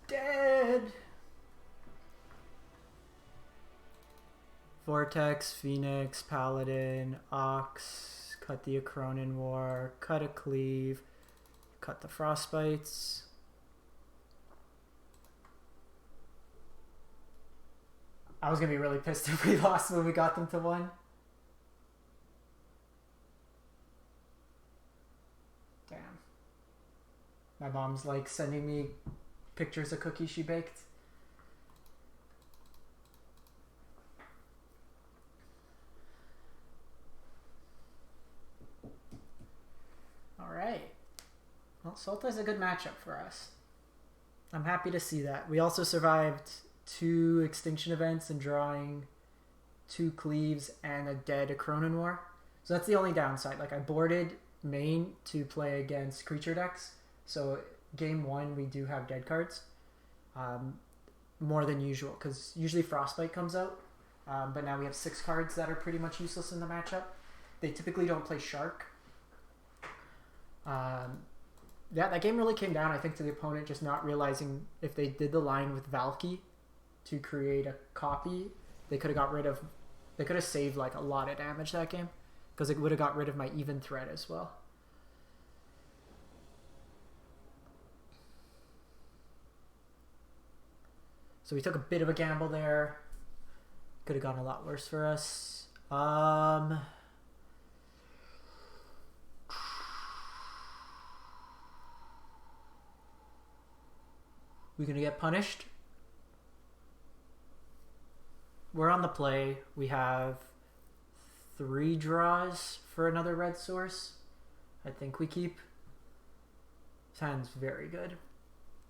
Dead. Vortex, Phoenix, Paladin, Ox, cut the Acronin War, cut a Cleave, cut the Frostbites. I was going to be really pissed if we lost when we got them to 1. Damn. My mom's like sending me pictures of cookies she baked. Alright. Well, Sultai's a good matchup for us. I'm happy to see that. We also survived 2 extinction events and drawing 2 Cleaves and a dead Acronin War. So that's the only downside. Like, I boarded main to play against creature decks. So game 1 we do have dead cards. More than usual, because usually Frostbite comes out. But now we have 6 cards that are pretty much useless in the matchup. They typically don't play Shark. Yeah, that game really came down, I think, to the opponent just not realizing if they did the line with Valky to create a copy, they could have got rid of, they could have saved like a lot of damage that game, because it would have got rid of my even threat as well. So we took a bit of a gamble there. Could have gone a lot worse for us. We gonna get punished? we're on the play. We have 3 draws for another red source. I think we keep. This hand's very good.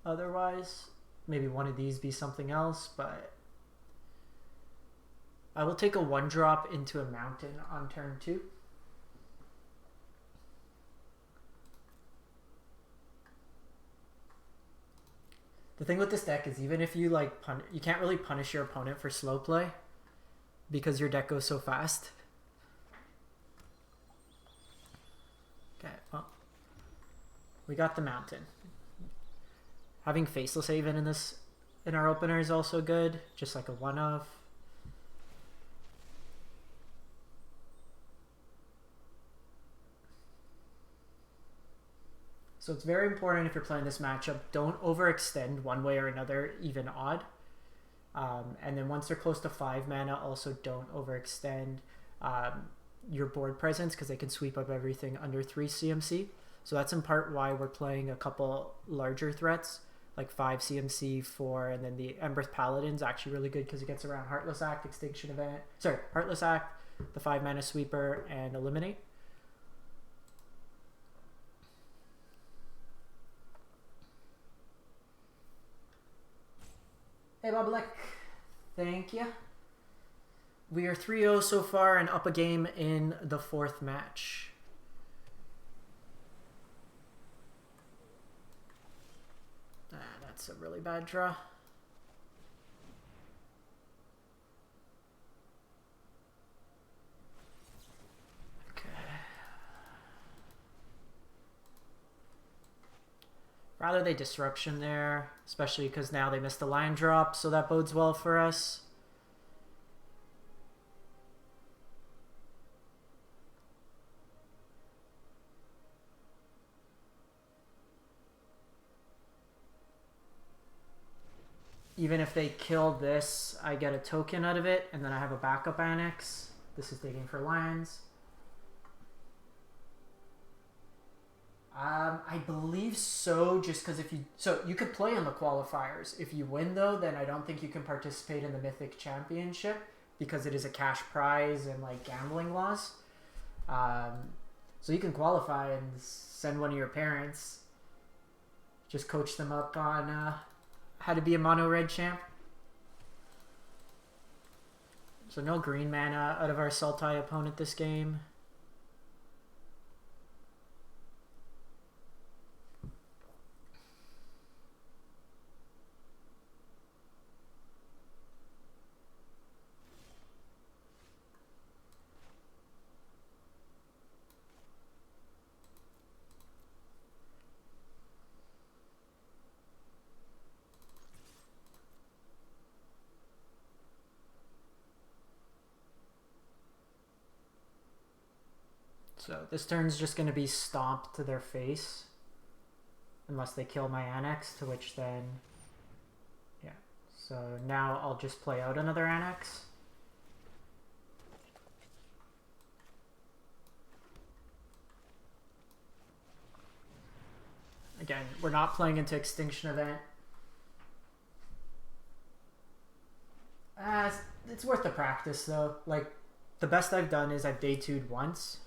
Otherwise, maybe one of these be something else, but I will take a 1-drop into a mountain on turn 2. The thing with this deck is even if you like you can't really punish your opponent for slow play because your deck goes so fast. Okay, well, we got the mountain. Having Faceless Haven in our opener is also good, just like a 1-of. So it's very important if you're playing this matchup, don't overextend one way or another, even odd. And then once they're close to 5 mana, also don't overextend your board presence because they can sweep up everything under 3 CMC. So that's in part why we're playing a couple larger threats, like 5 CMC, 4, and then the Embereth Paladin's actually really good because it gets around Heartless Act, Extinction Event, Heartless Act, the 5 mana sweeper, and Eliminate. Hey Boblek, thank you. We are 3-0 so far and up a game in the 4th match. That's a really bad draw. Okay. Rather they Disruption there, especially because now they missed the line drop, so that bodes well for us. Even if they kill this, I get a token out of it, and then I have a backup annex. This is digging for lands. I believe so, just because so you could play on the qualifiers. If you win though, then I don't think you can participate in the Mythic Championship because it is a cash prize and like gambling laws. So you can qualify and send one of your parents. Just coach them up on how to be a mono red champ. So no green mana out of our Sultai opponent this game. So this turn's just going to be stomped to their face. Unless they kill my annex, to which then... Yeah. So now I'll just play out another annex. Again, we're not playing into Extinction Event. It's worth the practice though. Like, the best I've done is I've day 2'd once.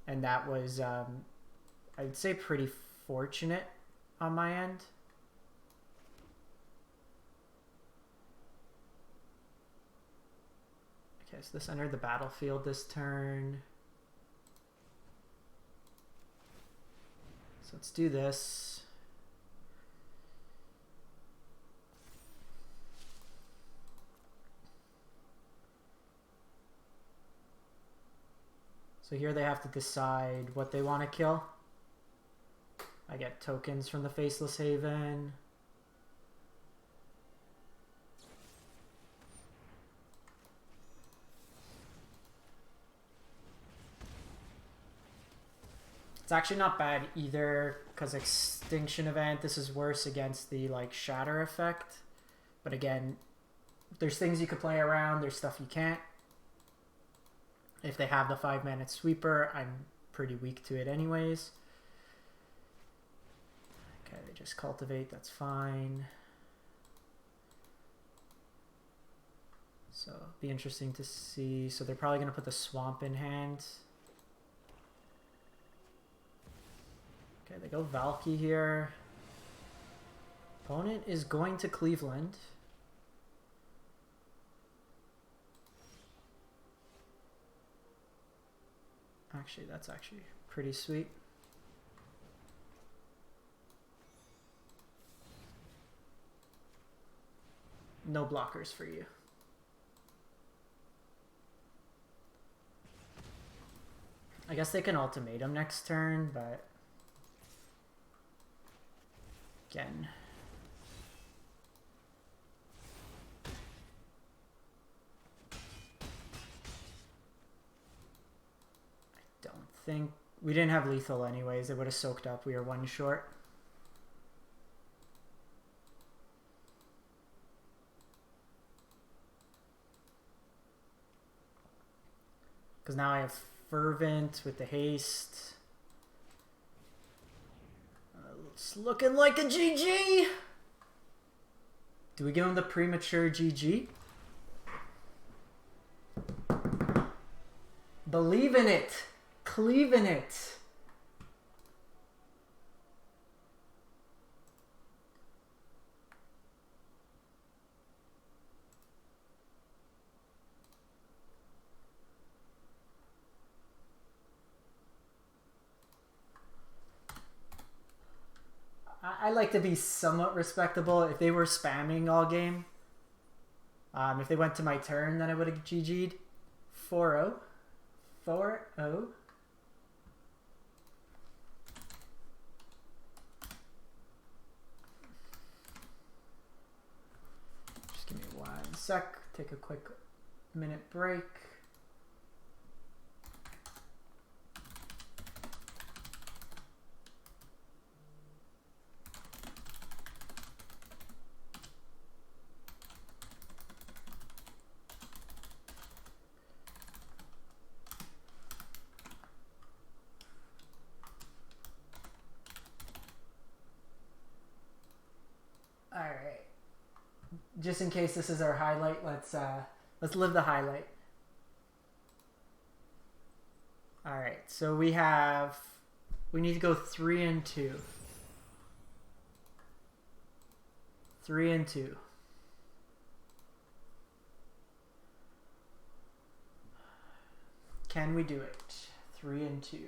And that was, I'd say, pretty fortunate on my end. Okay, so this entered the battlefield this turn. So let's do this. So here they have to decide what they want to kill. I get tokens from the Faceless Haven. It's actually not bad either, because Extinction Event, this is worse against the like Shatter effect. But again, there's things you could play around, there's stuff you can't. If they have the 5-mana sweeper, I'm pretty weak to it anyways. Okay, they just cultivate, that's fine. So be interesting to see. So they're probably going to put the swamp in hand. Okay, they go Valky here. Opponent is going to Cleveland. Actually, that's actually pretty sweet. No blockers for you. I guess they can ultimatum next turn, but again, I don't think we didn't have lethal anyways. It would have soaked up. We were one short. Because now I have Fervent with the haste. It's looking like a GG. Do we give him the premature GG? Believe in it. Cleave in it. I like to be somewhat respectable. If they were spamming all game, if they went to my turn, then I would have GG'd. 4-0. 4-0. Just give me 1 sec. Take a quick minute break. Just in case this is our highlight, let's live the highlight. All right, so we need to go 3 and 2. 3 and 2. Can we do it? 3 and 2.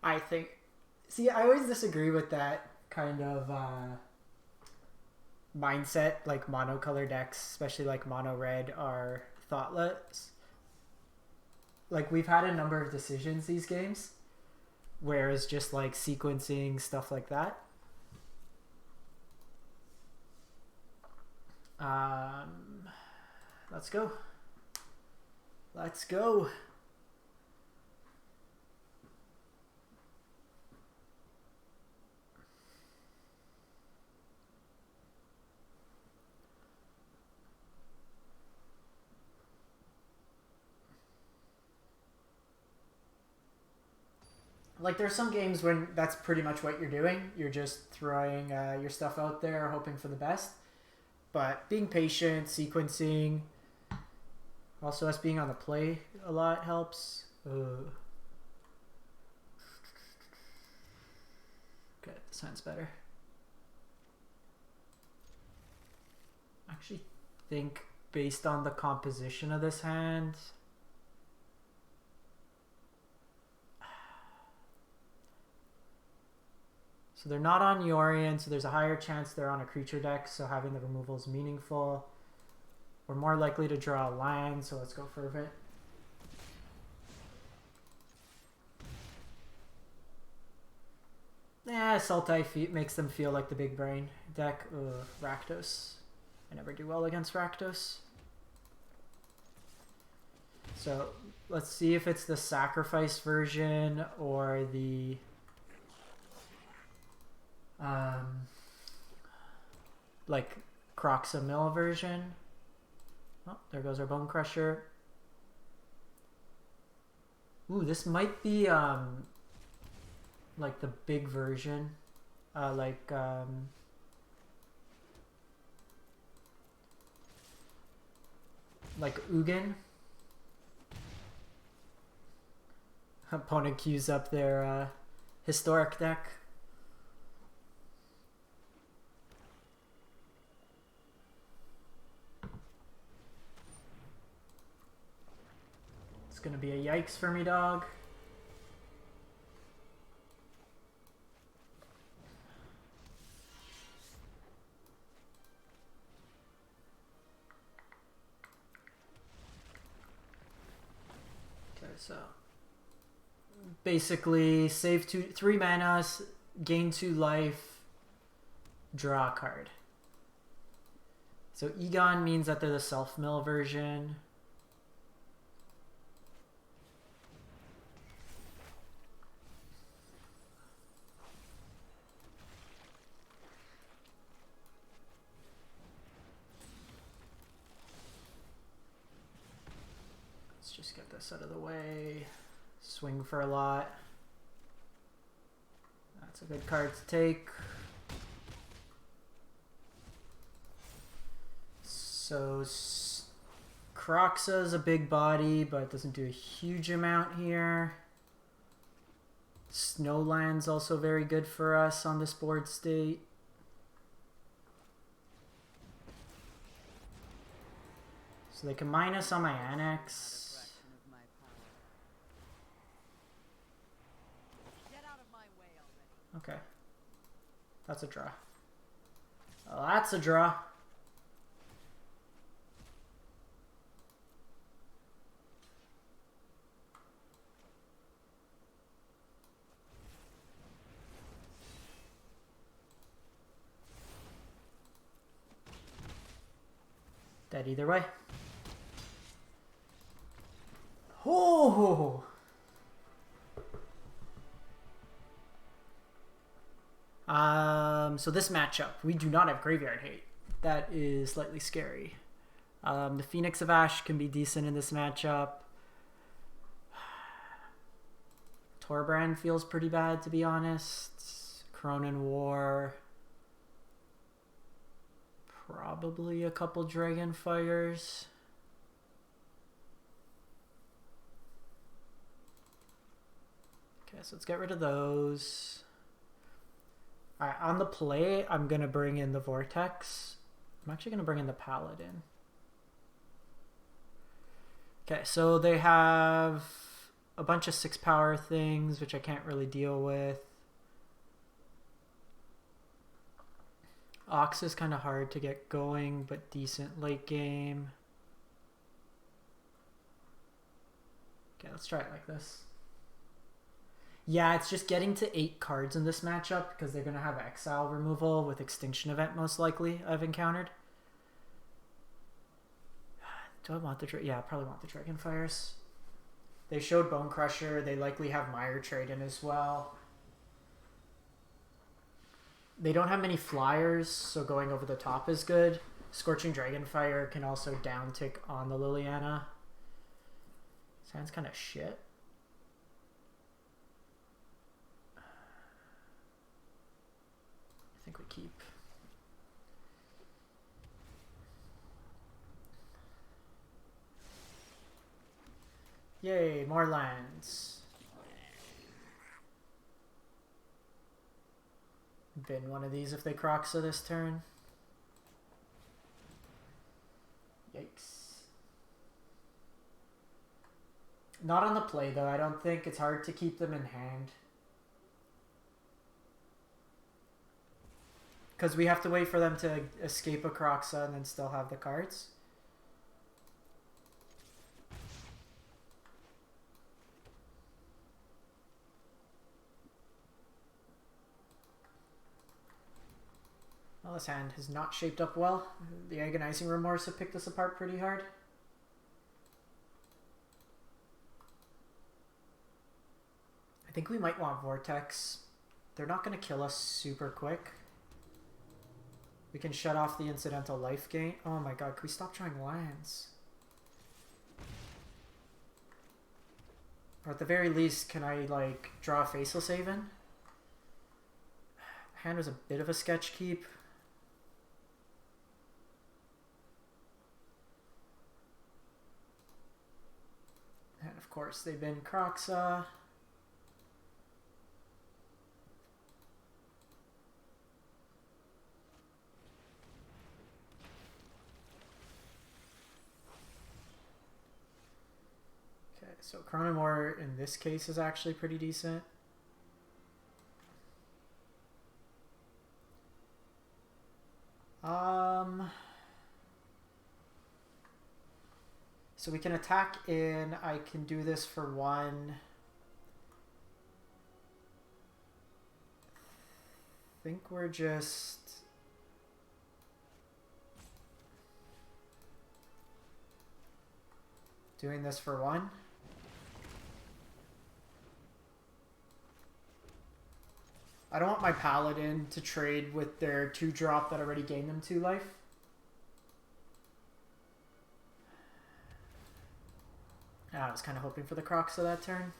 I think. See, I always disagree with that kind of mindset. Like monocolor decks, especially like mono red, are thoughtless. Like we've had a number of decisions these games, whereas just like sequencing stuff like that. Let's go. Let's go. Like, there's some games when that's pretty much what you're doing. You're just throwing your stuff out there, hoping for the best. But being patient, sequencing, also us being on the play a lot helps. Okay, this hand's better. I actually think based on the composition of this hand, so they're not on Yorion, so there's a higher chance they're on a creature deck, so having the removal is meaningful. We're more likely to draw a land, so let's go Fervent. Sultai makes them feel like the big brain deck. Rakdos. I never do well against Rakdos. So let's see if it's the sacrifice version or the like Kroxa mill version. Oh, there goes our Bone Crusher. Ooh, this might be like the big version like Ugin. Opponent queues up their historic deck. It's gonna be a yikes for me, dog. Okay, so basically save 3 mana, gain 2 life, draw a card. So Egon means that they're the self-mill version. Let's just get this out of the way. Swing for a lot. That's a good card to take. So Kroxa is a big body, but it doesn't do a huge amount here. Snowland's also very good for us on this board state. So they can minus on my Annex. Okay. That's a draw. Oh, that's a draw. Dead either way. Oh! So this matchup, we do not have Graveyard Hate. That is slightly scary. The Phoenix of Ash can be decent in this matchup. Torbrand feels pretty bad, to be honest. Cronin War. Probably a couple Dragonfires. Okay, so let's get rid of those. Alright, on the play, I'm going to bring in the Vortex. I'm actually going to bring in the Paladin. Okay, so they have a bunch of 6-power things, which I can't really deal with. Ox is kind of hard to get going, but decent late game. Okay, let's try it like this. Yeah, it's just getting to 8 cards in this matchup because they're going to have exile removal with Extinction Event most likely I've encountered. Do I want the... Yeah, I probably want the Dragonfires. They showed Bone Crusher. They likely have Mire Trade in as well. They don't have many flyers, so going over the top is good. Scorching Dragonfire can also downtick on the Liliana. Sounds kind of shit. I think we keep. Yay, more lands. Bin one of these if they Kroxa this turn. Yikes. Not on the play though, I don't think. It's hard to keep them in hand. Because we have to wait for them to escape a Kroxa and then still have the cards. Well, this hand has not shaped up well. The Agonizing Remorse have picked us apart pretty hard. I think we might want Vortex. They're not going to kill us super quick. We can shut off the incidental life gain. Oh my god, can we stop drawing lands? Or at the very least, can I, like, draw a Faceless Haven? Hand was a bit of a sketch keep. And of course they've been Kroxa. Okay, so Chronomore in this case is actually pretty decent. So we can attack in. I can do this for 1. I think we're just doing this for 1. I don't want my Paladin to trade with their 2-drop that already gained them 2 life. I was kind of hoping for the Kroxa that turn.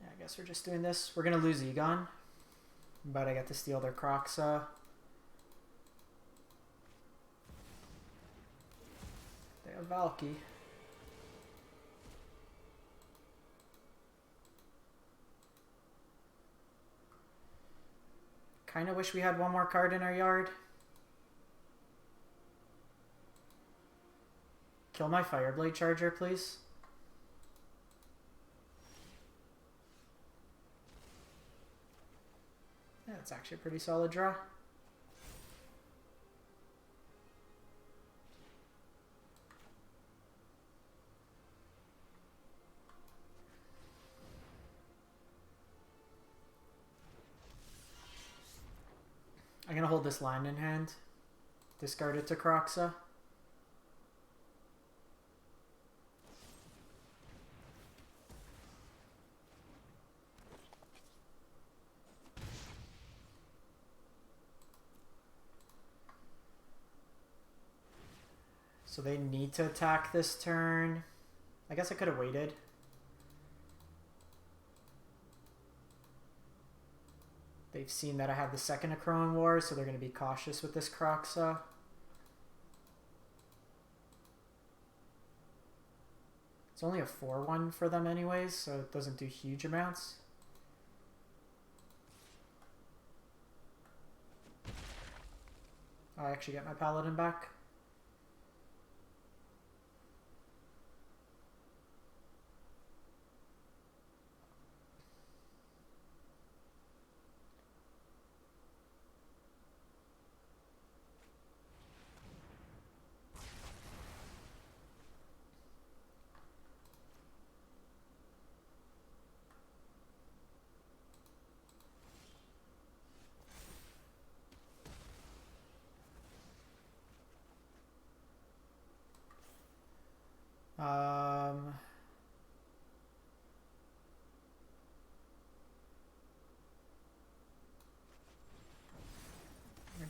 I guess we're just doing this. We're gonna lose Egon, but I get to steal their Kroxa. They have Valky. Kinda wish we had one more card in our yard. Kill my Fireblade Charger, please. Yeah, it's actually a pretty solid draw. I'm gonna hold this line in hand. Discard it to Kroxa. So they need to attack this turn. I guess I could have waited. They've seen that I have the second Akron War, so they're going to be cautious with this Kroxa. It's only a 4-1 for them anyways, so it doesn't do huge amounts. I actually get my Paladin back.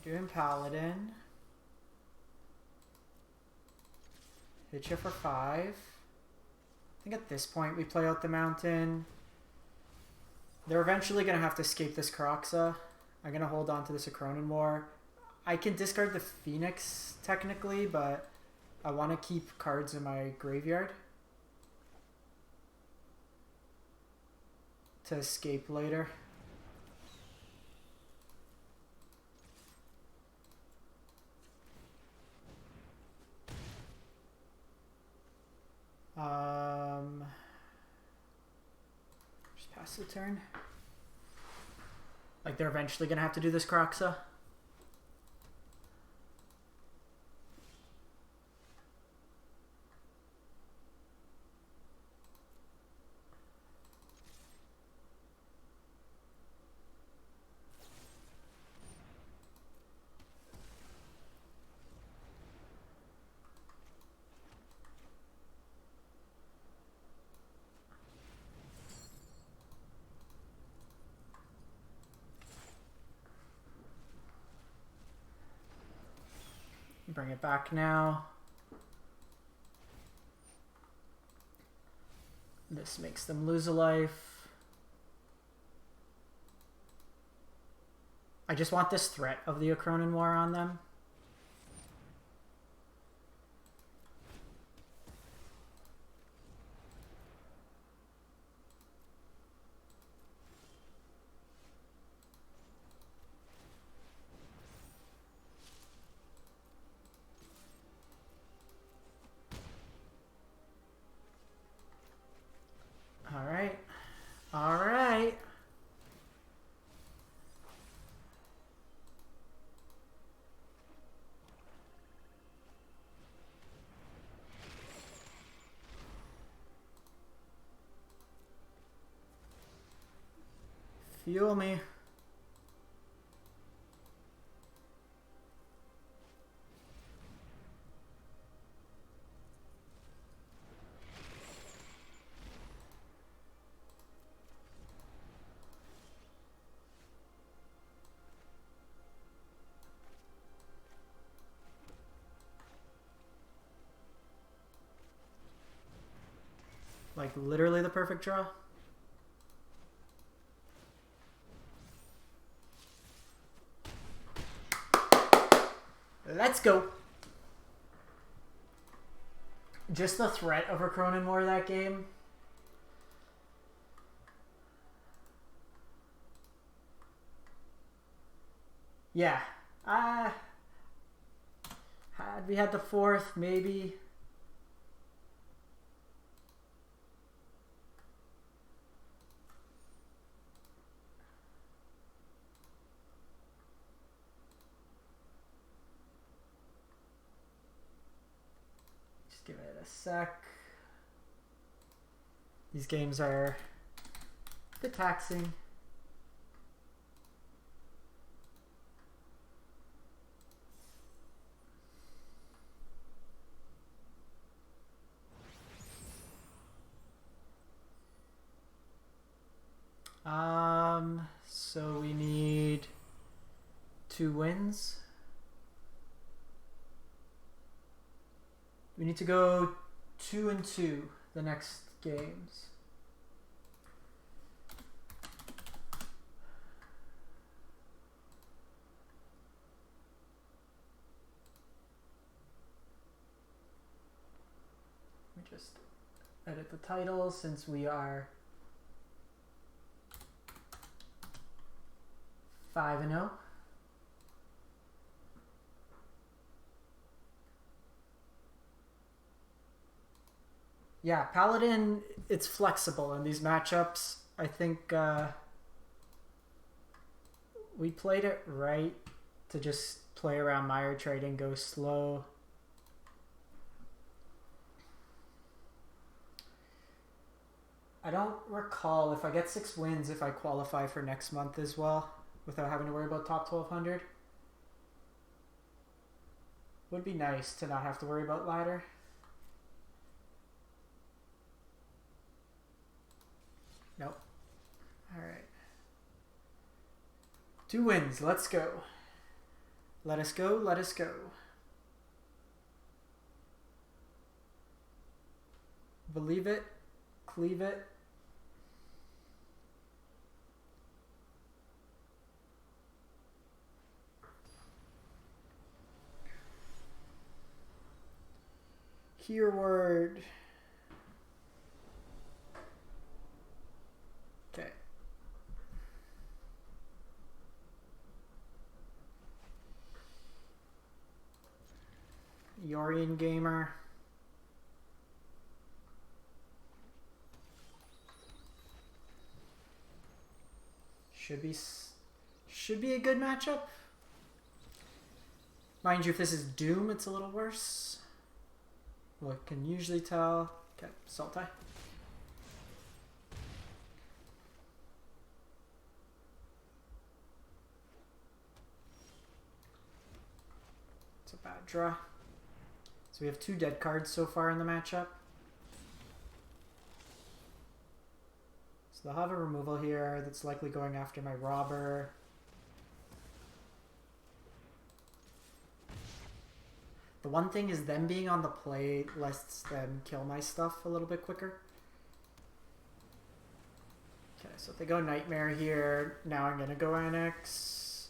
We're doing Paladin. Hit you for 5. I think at this point we play out the mountain. They're eventually going to have to escape this Kroxa. I'm going to hold on to this Akronin War. I can discard the Phoenix technically, but I want to keep cards in my graveyard to escape later. Just pass the turn. Like they're eventually gonna have to do this Kroxa. bring it back now. This makes them lose a life. I just want this threat of the Akronan War on them. Alright. Alright. Fuel me. Like literally the perfect draw. Let's go. Just the threat of a Akronan War that game. Yeah. Had we had the fourth, maybe. Give it a sec. These games are a bit taxing. So we need 2 wins. We need to go 2-2 the next games. We just edit the title since we are 5-0. Yeah, Paladin, it's flexible in these matchups. I think we played it right to just play around Mire trading, go slow. I don't recall if I get 6 wins if I qualify for next month as well, without having to worry about top 1200. Would be nice to not have to worry about ladder. Nope. Alright. 2 wins. Let's go. Let us go. Let us go. Believe it. Cleave it. Hereward. Okay. Yorian Gamer. Should be a good matchup. Mind you, if this is Doom, it's a little worse. Well, I can usually tell. Okay, Sultai. It's a bad draw. So we have 2 dead cards so far in the matchup. So they'll have a removal here that's likely going after my robber. The one thing is them being on the play lets them kill my stuff a little bit quicker. Okay, so if they go Nightmare here, now I'm going to go Annex.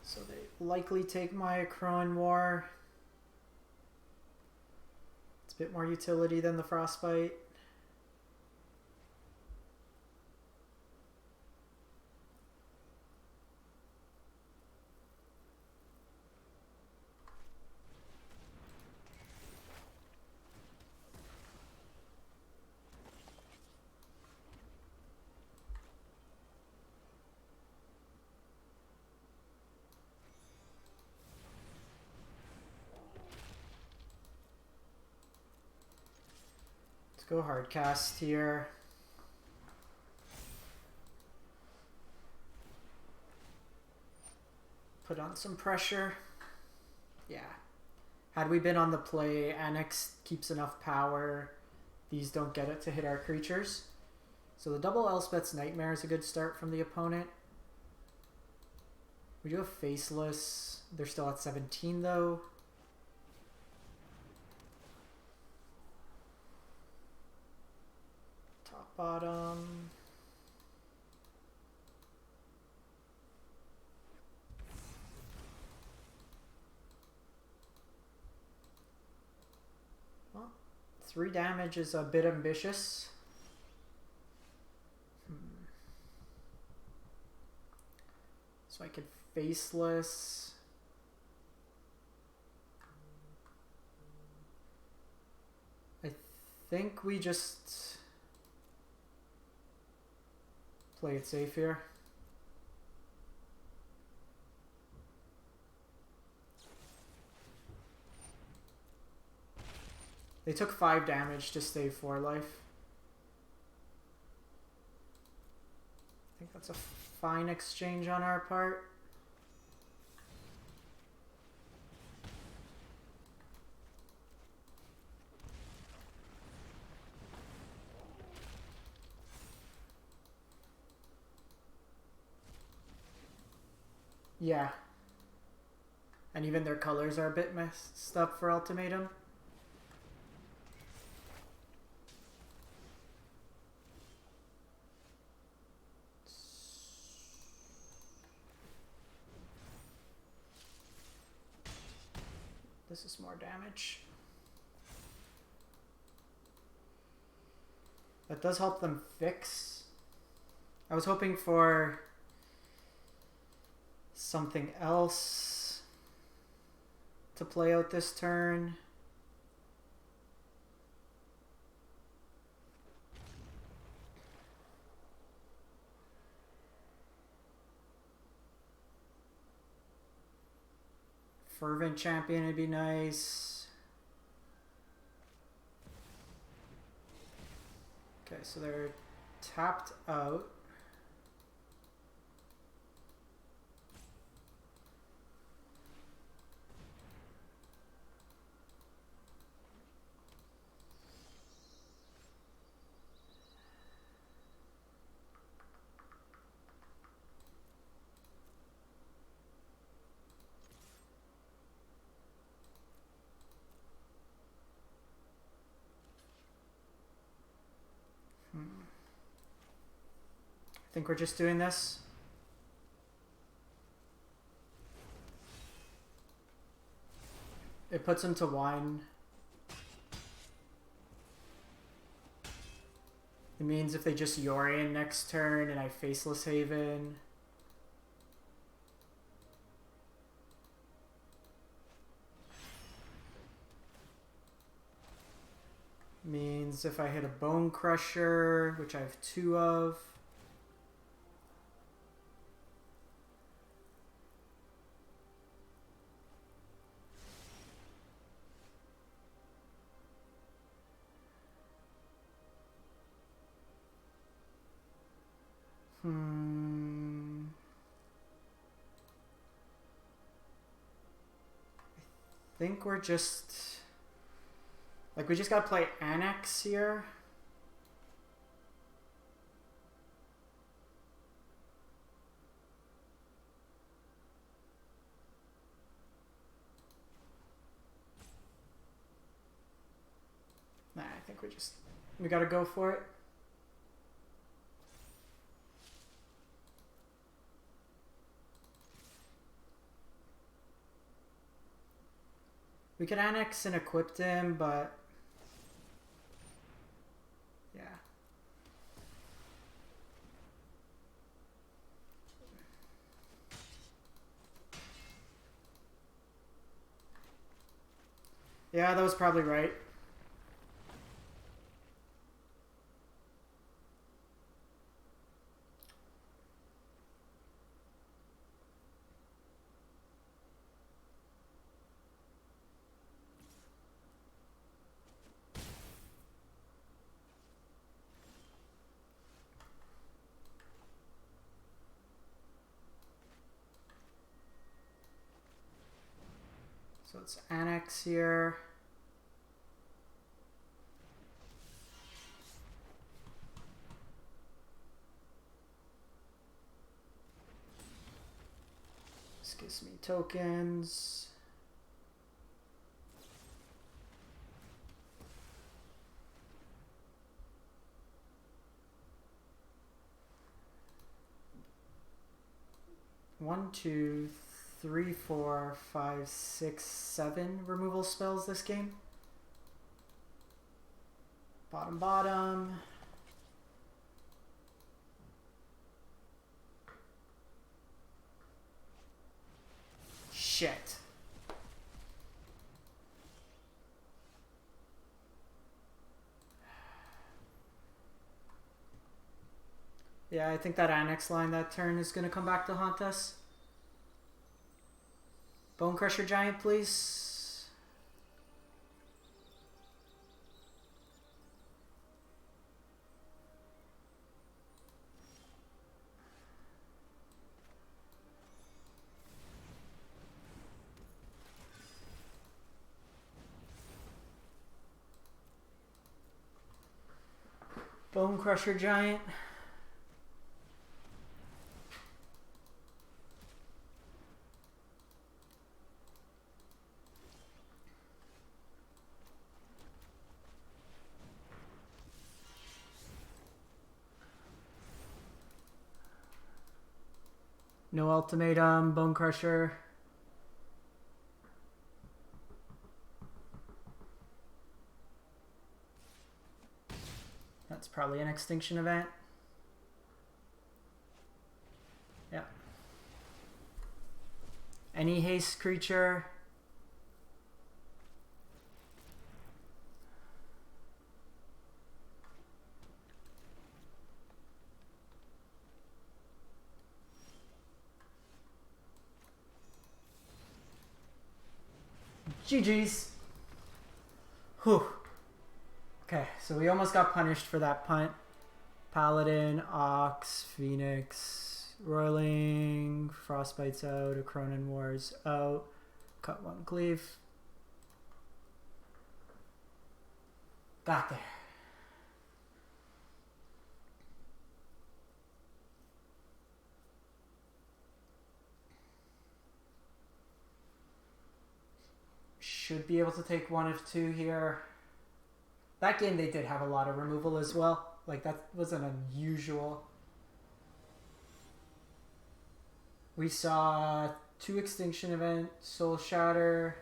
So they likely take my Crowan War. It's a bit more utility than the Frostbite. Go hard cast here. Put on some pressure. Yeah. Had we been on the play, Annex keeps enough power. These don't get it to hit our creatures. So the double Elspeth's Nightmare is a good start from the opponent. We do have Faceless. They're still at 17 though. Bottom. Well, 3 damage is a bit ambitious. So I could Faceless. I think we just play it safe here. They took 5 damage to save 4 life. I think that's a fine exchange on our part. Yeah. And even their colors are a bit messed up for Ultimatum. This is more damage. That does help them fix. I was hoping for something else to play out this turn. Fervent Champion would be nice. Okay, so they're tapped out. I think we're just doing this. It puts him to 1. It means if they just Yorion next turn and I Faceless Haven. Means if I hit a Bone Crusher, which I have 2 of. I think we're just... Like, we just gotta play Annex here. we gotta go for it. We could annex and equip him, but yeah. Yeah, that was probably right. So let's annex here. This gives me tokens. One, two, 3, 4, 5, 6, 7 removal spells this game. Bottom. Shit. Yeah, I think that annex line that turn is going to come back to haunt us. Bone Crusher Giant, please. Bone Crusher Giant. No Ultimatum, Bone Crusher. That's probably an extinction event. Yeah. Any haste creature. GG's. Whew. Okay, so we almost got punished for that punt. Paladin, Ox, Phoenix, Roiling, Frostbite's out, a Cronin Wars out, cut one cleave. Got there. Should be able to take one of two here. That game they did have a lot of removal as well. Like that was an unusual. We saw 2 extinction event, Soul Shatter,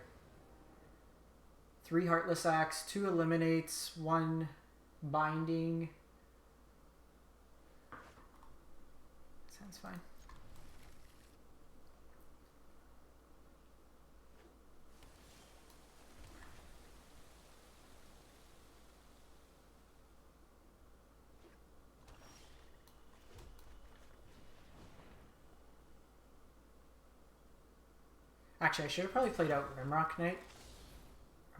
3 Heartless Axe, 2 eliminates, 1 binding. Sounds fine. Actually, I should have probably played out Rimrock Knight.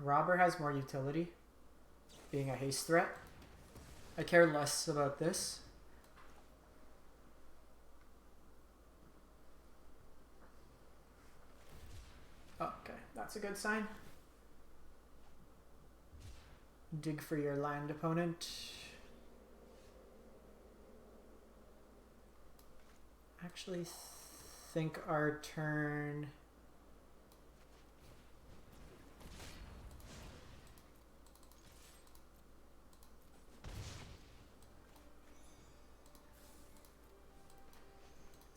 Robber has more utility, being a haste threat. I care less about this. Oh, okay, that's a good sign. Dig for your land, opponent. Actually think our turn...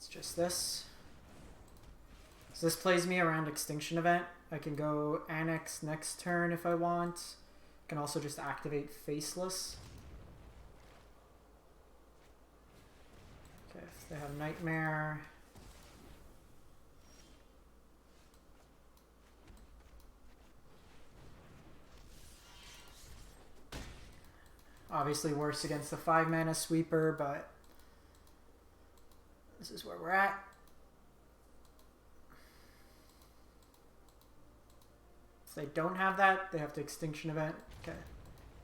It's just this. So this plays me around Extinction Event. I can go Annex next turn if I want. I can also just activate Faceless. Okay, if they have Nightmare. Obviously worse against the 5-mana sweeper, but this is where we're at. If they don't have that, they have to Extinction Event. Okay.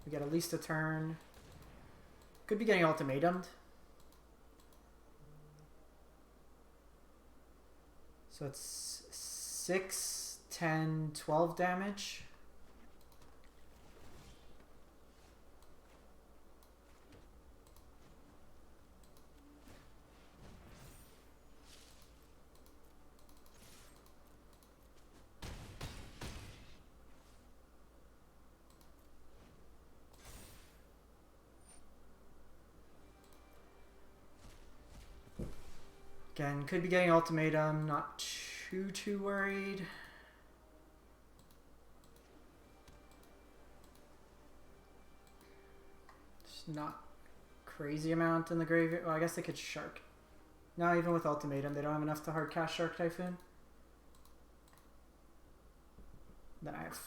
We get at least a turn. Could be getting ultimatumed. So it's 6, 10, 12 damage. Again, could be getting Ultimatum, not too worried. Just not crazy amount in the graveyard. Well, I guess they could Shark. Not even with Ultimatum, they don't have enough to hard cast Shark Typhoon. Then I have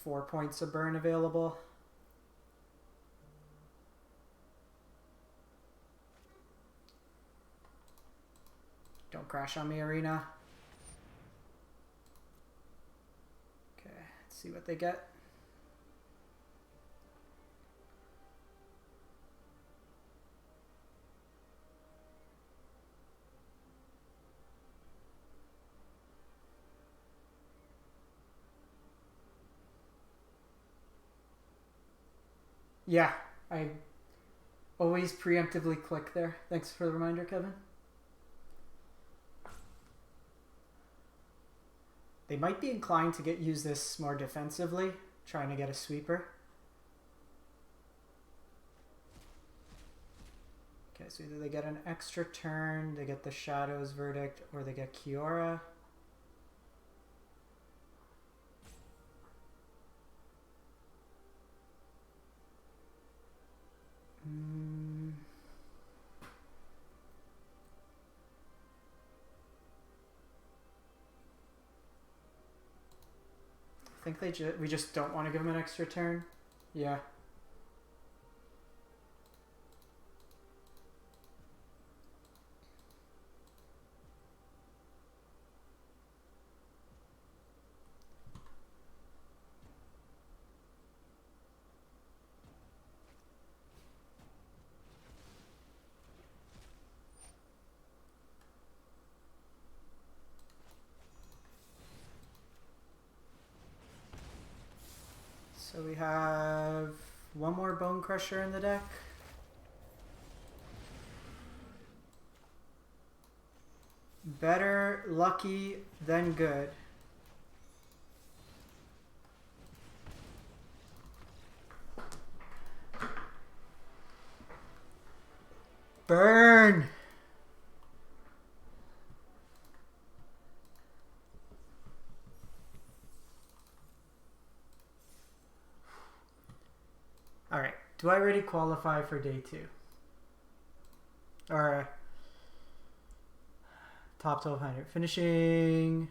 4 points of burn available. Don't crash on me, Arena. Okay, let's see what they get. Yeah, I always preemptively click there. Thanks for the reminder, Kevin. They might be inclined to use this more defensively, trying to get a sweeper. Okay, so either they get an extra turn, they get the Shadow's Verdict, or they get Kiora. I think we just don't want to give them an extra turn. Yeah. So we have one more Bone Crusher in the deck. Better lucky than good. Burn! Alright, do I already qualify for day 2? Or top 1200. Finishing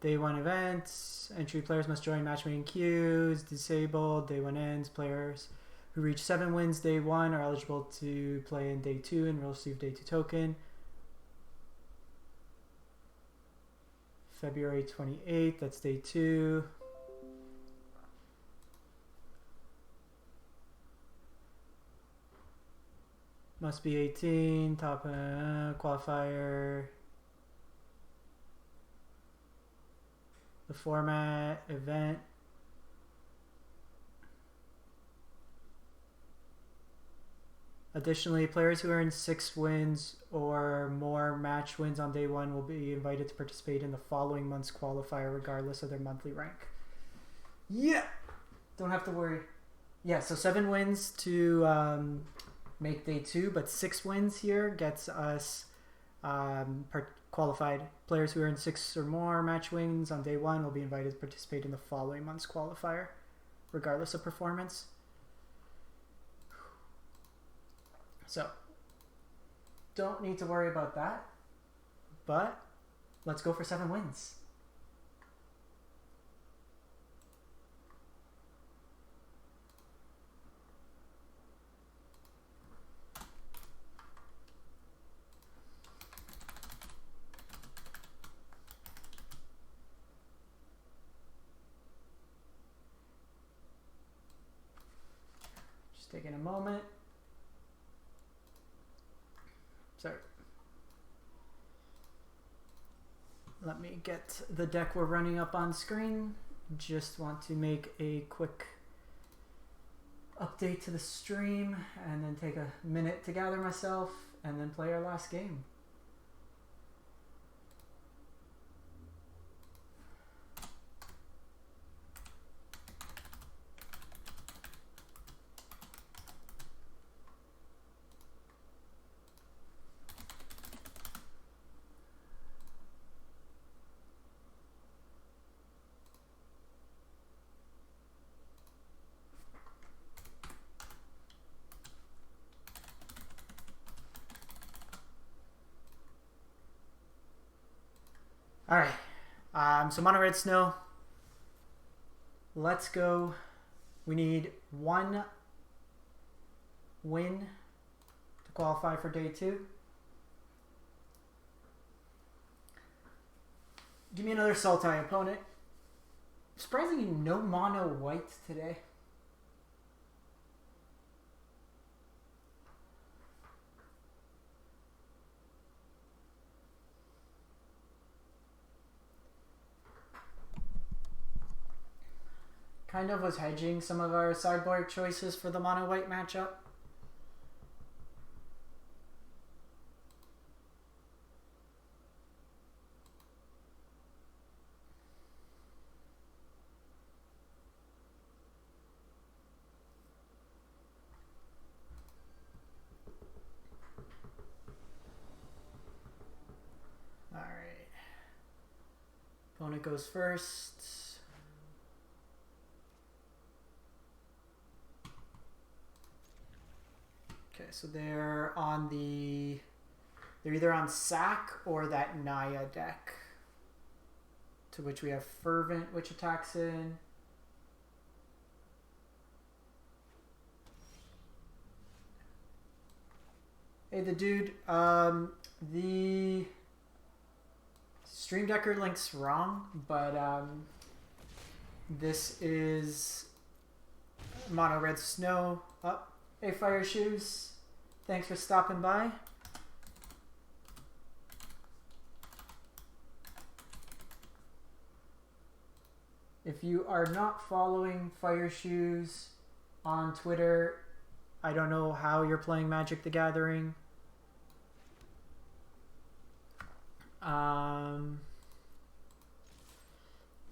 day 1 events. Entry players must join matchmaking queues. Disabled. Day 1 ends. Players who reach 7 wins day 1 are eligible to play in day 2 and will receive day 2 token. February 28th, that's day 2. Must be 18, top qualifier. The format, event. Additionally, players who earn 6 wins or more match wins on day 1 will be invited to participate in the following month's qualifier regardless of their monthly rank. Yeah! Don't have to worry. Yeah, so 7 wins to make day 2, but 6 wins here gets us qualified. Players who earn 6 or more match wins on day 1 will be invited to participate in the following month's qualifier, regardless of performance. So, don't need to worry about that, but let's go for 7 wins. Just taking a moment. Sorry. Let me get the deck we're running up on screen. Just want to make a quick update to the stream and then take a minute to gather myself and then play our last game. Alright, so mono red snow. Let's go. We need 1 win to qualify for day 2. Give me another Sultai opponent. Surprisingly, no mono white today. Kind of was hedging some of our sideboard choices for the mono white matchup. All right. Opponent goes first. Okay, so they're either on Sack or that Naya deck, to which we have Fervent, which attacks in. Hey, the dude, the Stream Decker link's wrong, but this is Mono Red Snow. Up. Hey, Fire Shoes. Thanks for stopping by. If you are not following Fire Shoes on Twitter, I don't know how you're playing Magic the Gathering.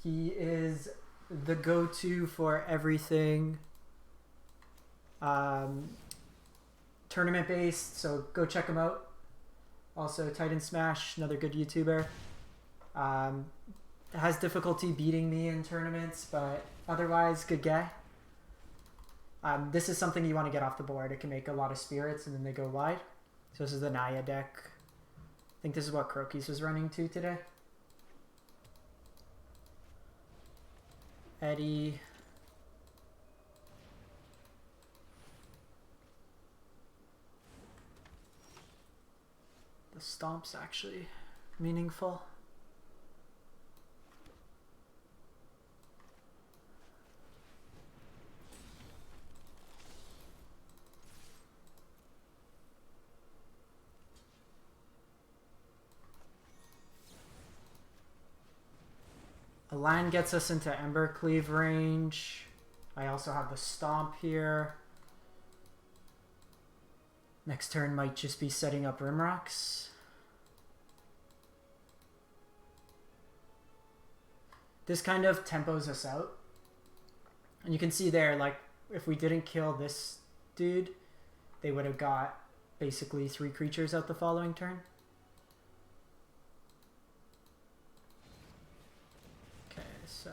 He is the go-to for everything tournament based, so go check him out. Also Titan Smash, another good YouTuber. Has difficulty beating me in tournaments, but otherwise good guy. This is something you want to get off the board. It can make a lot of spirits and then they go wide. So this is the Naya deck. I think this is what Kroxa was running to today. Eddie. The stomp's actually meaningful. A land gets us into Embercleave range. I also have the stomp here. Next turn might just be setting up Rimrocks. This kind of tempos us out. And you can see there, like, if we didn't kill this dude, they would have got basically 3 creatures out the following turn. Okay, so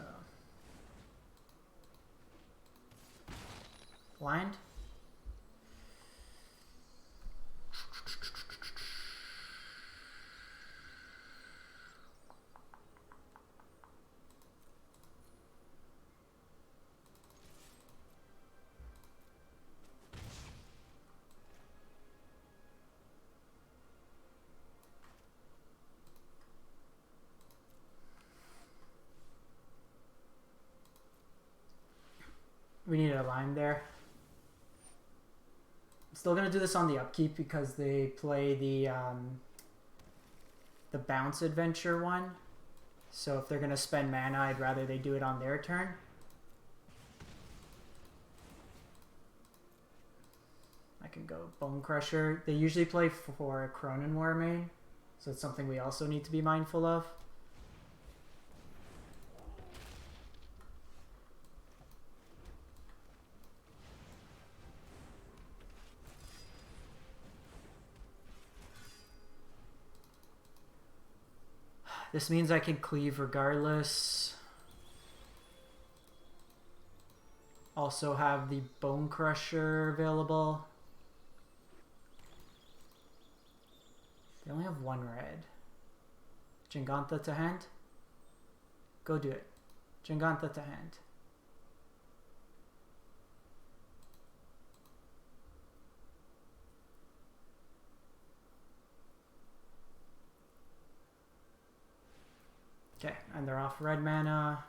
blind. We needed a line there. I'm still gonna do this on the upkeep because they play the bounce adventure one. So if they're gonna spend mana, I'd rather they do it on their turn. I can go Bone Crusher. They usually play for Cronin War main, so it's something we also need to be mindful of. This means I can cleave regardless. Also have the Bone Crusher available. They only have 1 red. Jingantha to hand? Go do it. Jingantha to hand. Okay, and they're off red mana.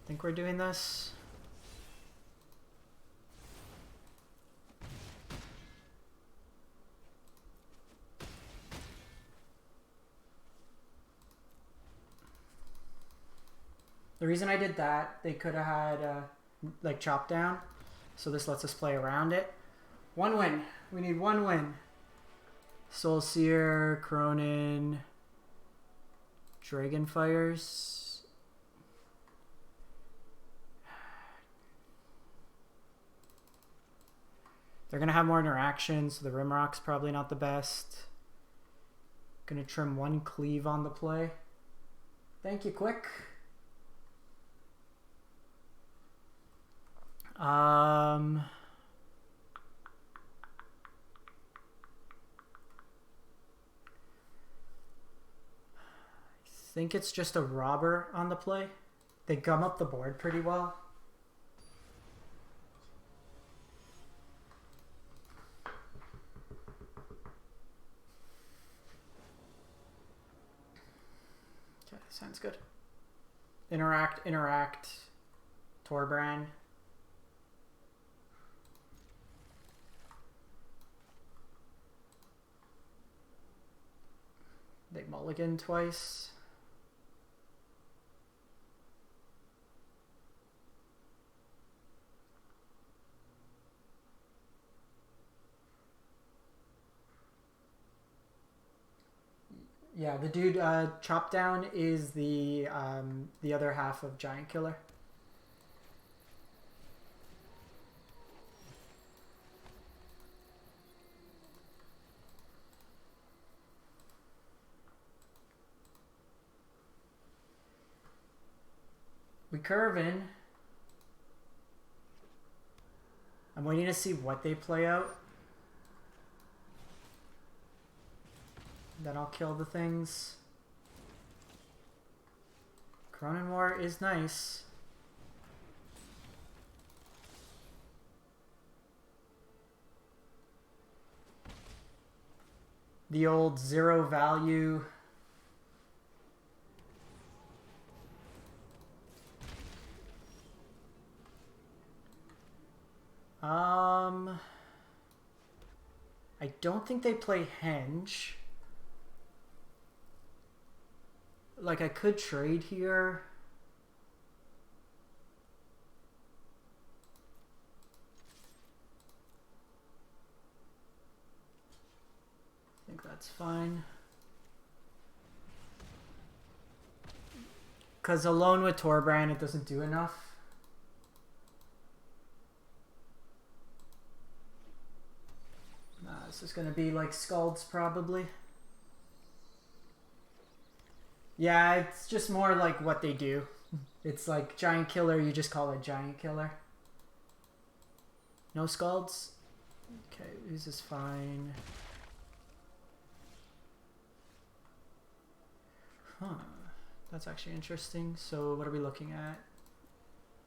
Think we're doing this. The reason I did that, they could have had like chop down, so this lets us play around it. 1 win. We need 1 win. Soulseer, Cronin, Dragonfires. They're gonna have more interactions, so the Rimrock's probably not the best. Gonna trim 1 cleave on the play. Thank you, Quick. I think it's just a robber on the play. They gum up the board pretty well. Okay, sounds good. Interact, Torbrand. They mulligan twice. Yeah, the dude chop down is the other half of Giant Killer. We curve in. I'm waiting to see what they play out. Then I'll kill the things. Cronin War is nice. The old 0 value. I don't think they play Henge. Like, I could trade here. That's fine. Because alone with Torbrand, it doesn't do enough. This is going to be like Scalds probably. Yeah, it's just more like what they do. It's like Giant Killer, you just call it Giant Killer. No Scalds? Okay, this is fine. Huh. That's actually interesting. So what are we looking at?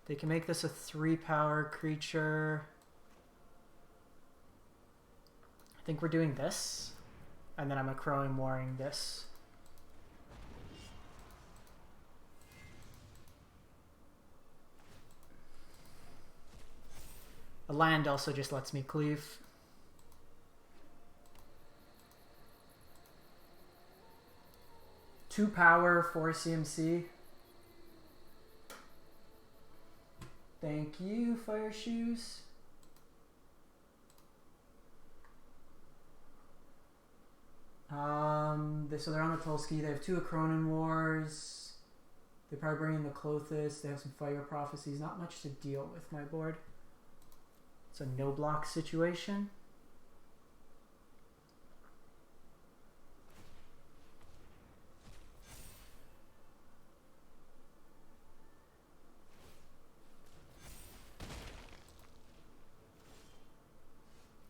They can make this a 3-power creature. I think we're doing this. And then I'm Crowing Warring this. A land also just lets me cleave. Two power, 4 CMC. Thank you, Fire Shoes. So they're on the Tulski. They have 2 Akronan Wars. They probably bring in the Clothis. They have some Fire Prophecies. Not much to deal with, my board. It's a no-block situation.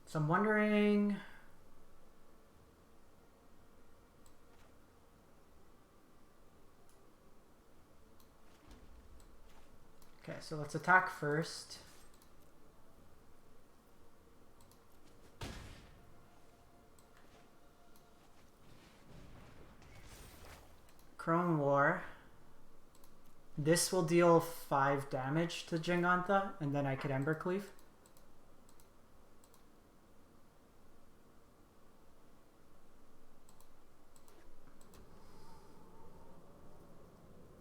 So I'm wondering... Okay, so let's attack first. Chrome War. This will deal 5 damage to Jingantha, and then I could Embercleave.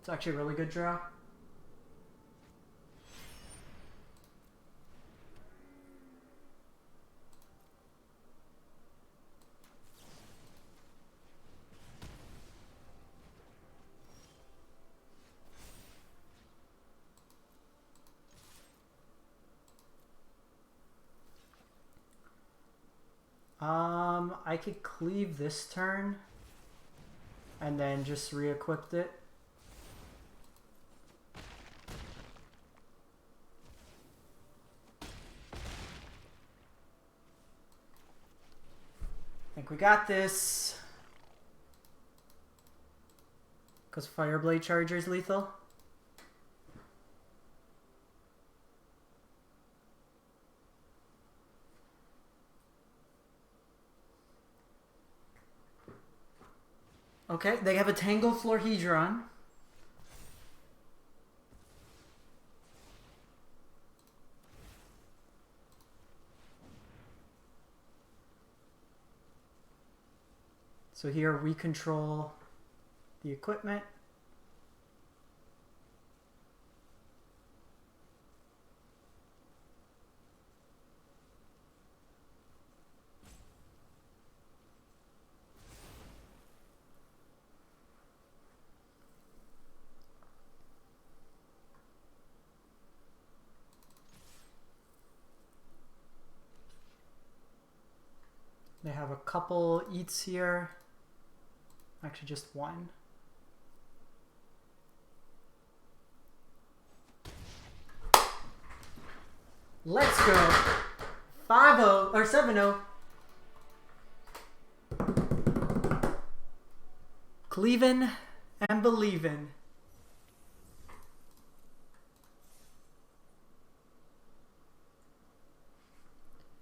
It's actually a really good draw. I could cleave this turn and then just re-equipped it. I think we got this. Because Fireblade Charger is lethal. Okay, they have a Tangle Florhedron. So here we control the equipment. They have a couple eats here. Actually, just one. Let's go. 5-0 or 7-0. Cleavin' and believin'.